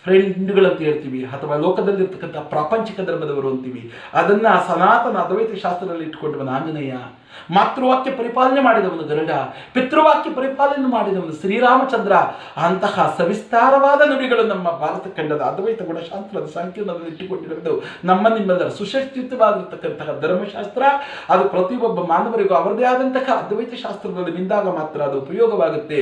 ಫ್ರೆಂಡ್ಗಳಂತ ಹೇಳ್ತೀವಿ, ಅಥವಾ ಲೋಕದಲ್ಲಿರ್ತಕ್ಕಂಥ ಪ್ರಾಪಂಚಿಕ ಧರ್ಮದವರು ಅಂತೀವಿ. ಅದನ್ನು ಸನಾತನ ಅದ್ವೈತ ಶಾಸ್ತ್ರದಲ್ಲಿ ಇಟ್ಟುಕೊಂಡವನು ಆಂಜನೇಯ. ಮಾತೃವಾಕ್ಯ ಪರಿಪಾಲನೆ ಮಾಡಿದವನು ಗರುಡ, ಪಿತೃವಾಕ್ಯ ಪರಿಪಾಲನೆ ಮಾಡಿದವನು ಶ್ರೀರಾಮಚಂದ್ರ. ಅಂತಹ ಸವಿಸ್ತಾರವಾದ ನುಡಿಗಳು ನಮ್ಮ ಭಾರತ ಖಂಡದ ಅದ್ವೈತ ಗುಣಶಾಸ್ತ್ರದ ಸಂಕೀರ್ಣದಲ್ಲಿ ಇಟ್ಟುಕೊಂಡಿರುವುದು ನಿಮ್ಮೆಲ್ಲರ ಸುಶಿಕ್ಷಿತವಾಗಿರ್ತಕ್ಕಂತಹ ಧರ್ಮಶಾಸ್ತ್ರ. ಅದು ಪ್ರತಿಯೊಬ್ಬ ಮಾನವರಿಗೂ ಅವರದೇ ಆದಂತಹ ಅದ್ವೈತ ಶಾಸ್ತ್ರದಲ್ಲಿ ನಿಂದಾಗ ಮಾತ್ರ ಅದು ಉಪಯೋಗವಾಗುತ್ತೆ.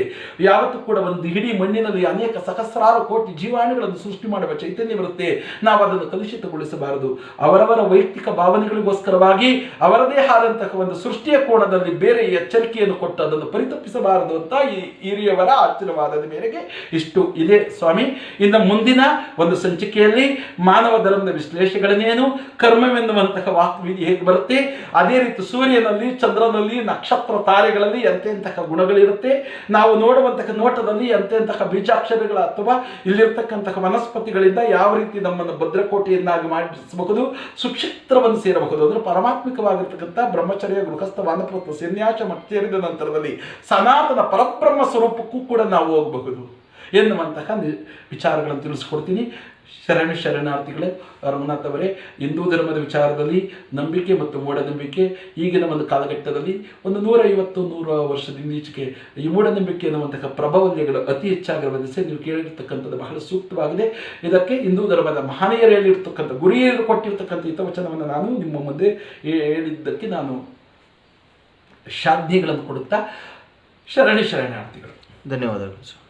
ಯಾವತ್ತೂ ಕೂಡ ಒಂದು ಹಿಡಿ ಮಣ್ಣಿನಲ್ಲಿ ಅನೇಕ ಸಹಸ್ರಾರು ಕೋಟಿ ಜೀವಾಣುಗಳನ್ನು ಸೃಷ್ಟಿ ಮಾಡುವ ಚೈತನ್ಯ ಬರುತ್ತೆ. ನಾವು ಅದನ್ನು ಕಲುಷಿತಗೊಳಿಸಬಾರದು. ಅವರವರ ವೈಯಕ್ತಿಕ ಭಾವನೆಗಳಿಗೋಸ್ಕರವಾಗಿ ಅವರದೇ ಆದಂತಹ ಒಂದು ಸೃಷ್ಟಿಯ ಕೋಣದಲ್ಲಿ ಬೇರೆ ಎಚ್ಚರಿಕೆಯನ್ನು ಕೊಟ್ಟು ಅದನ್ನು ಪರಿತಪ್ಪಿಸಬಾರದು ಅಂತ ಈ ಹಿರಿಯವರ ಆಶೀರ್ವಾದದ ಮೇರೆಗೆ ಇಷ್ಟು ಇದೆ ಸ್ವಾಮಿ. ಇನ್ನು ಮುಂದಿನ ಒಂದು ಸಂಚಿಕೆಯಲ್ಲಿ ಮಾನವ ಧರ್ಮದ ವಿಶ್ಲೇಷಣೆಗಳನ್ನೇನು, ಕರ್ಮವೆನ್ನುವಂತಹ ವಾಕ್ವಿಧಿ ಹೇಗೆ ಬರುತ್ತೆ, ಅದೇ ರೀತಿ ಸೂರ್ಯನಲ್ಲಿ, ಚಂದ್ರನಲ್ಲಿ, ನಕ್ಷತ್ರ ತಾರೆಗಳಲ್ಲಿ ಎಂತೆಂತಹ ಗುಣಗಳಿರುತ್ತೆ, ನಾವು ನೋಡುವಂತಹ ನೋಟದಲ್ಲಿ ಎಂತೆಂತಹ ಬೀಜಾಕ್ಷರಗಳ ಅಥವಾ ಇಲ್ಲಿರ್ತಕ್ಕಂತಹ ವನಸ್ಪತಿಗಳಿಂದ ಯಾವ ರೀತಿ ನಮ್ಮನ್ನು ಭದ್ರಕೋಟೆಯನ್ನಾಗಿ ಮಾಡಿಸಬಹುದು, ಸುಕ್ಷೇತ್ರವನ್ನು ಸೇರಬಹುದು. ಅಂದರೆ ಪರಮಾತ್ಮಿಕವಾಗಿರ್ತಕ್ಕಂಥ ಬ್ರಹ್ಮಚರ್ಯ, ಗೃಹಸ್ಥ, ವಾನಪ್ರಸ್ಥ, ಸನ್ಯಾಸ ಸೇರಿದ ನಂತರದಲ್ಲಿ ಸನಾತನ ಪರಬ್ರಹ್ಮ ಸ್ವರೂಪಕ್ಕೂ ಕೂಡ ನಾವು ಹೋಗಬಹುದು ಎನ್ನುವಂತಹ ವಿಚಾರಗಳನ್ನು ತಿಳಿಸ್ಕೊಡ್ತೀನಿ. ಶರಣಾರ್ಥಿಗಳೇ, ರಂಗನಾಥ್ ಅವರೇ, ಹಿಂದೂ ಧರ್ಮದ ವಿಚಾರದಲ್ಲಿ ನಂಬಿಕೆ ಮತ್ತು ಮೂಢನಂಬಿಕೆ ಈಗಿನ ಒಂದು ಕಾಲಘಟ್ಟದಲ್ಲಿ ಒಂದು 150-100 ವರ್ಷದಿಂದೀಚೆಗೆ ಈ ಮೂಢನಂಬಿಕೆ ಎನ್ನುವಂತಹ ಪ್ರಭಾವಲ್ಯಗಳು ಅತಿ ಹೆಚ್ಚಾಗಿರುವುದಕ್ಕೆ ನೀವು ಕೇಳಿರ್ತಕ್ಕಂಥದ್ದು ಬಹಳ ಸೂಕ್ತವಾಗಿದೆ. ಇದಕ್ಕೆ ಹಿಂದೂ ಧರ್ಮದ ಮಹನೀಯರಲ್ಲಿರ್ತಕ್ಕಂಥ ಗುರಿಯರು ಕೊಟ್ಟಿರ್ತಕ್ಕಂಥ ಹಿತವಚನವನ್ನು ನಾನು ನಿಮ್ಮ ಮುಂದೆ ಹೇಳಿದ್ದಕ್ಕೆ ನಾನು ಶ್ರದ್ಧೆಗಳನ್ನು ಕೊಡುತ್ತಾ ಶರಣಾರ್ಥಿಗಳು. ಧನ್ಯವಾದಗಳು ಸರ್.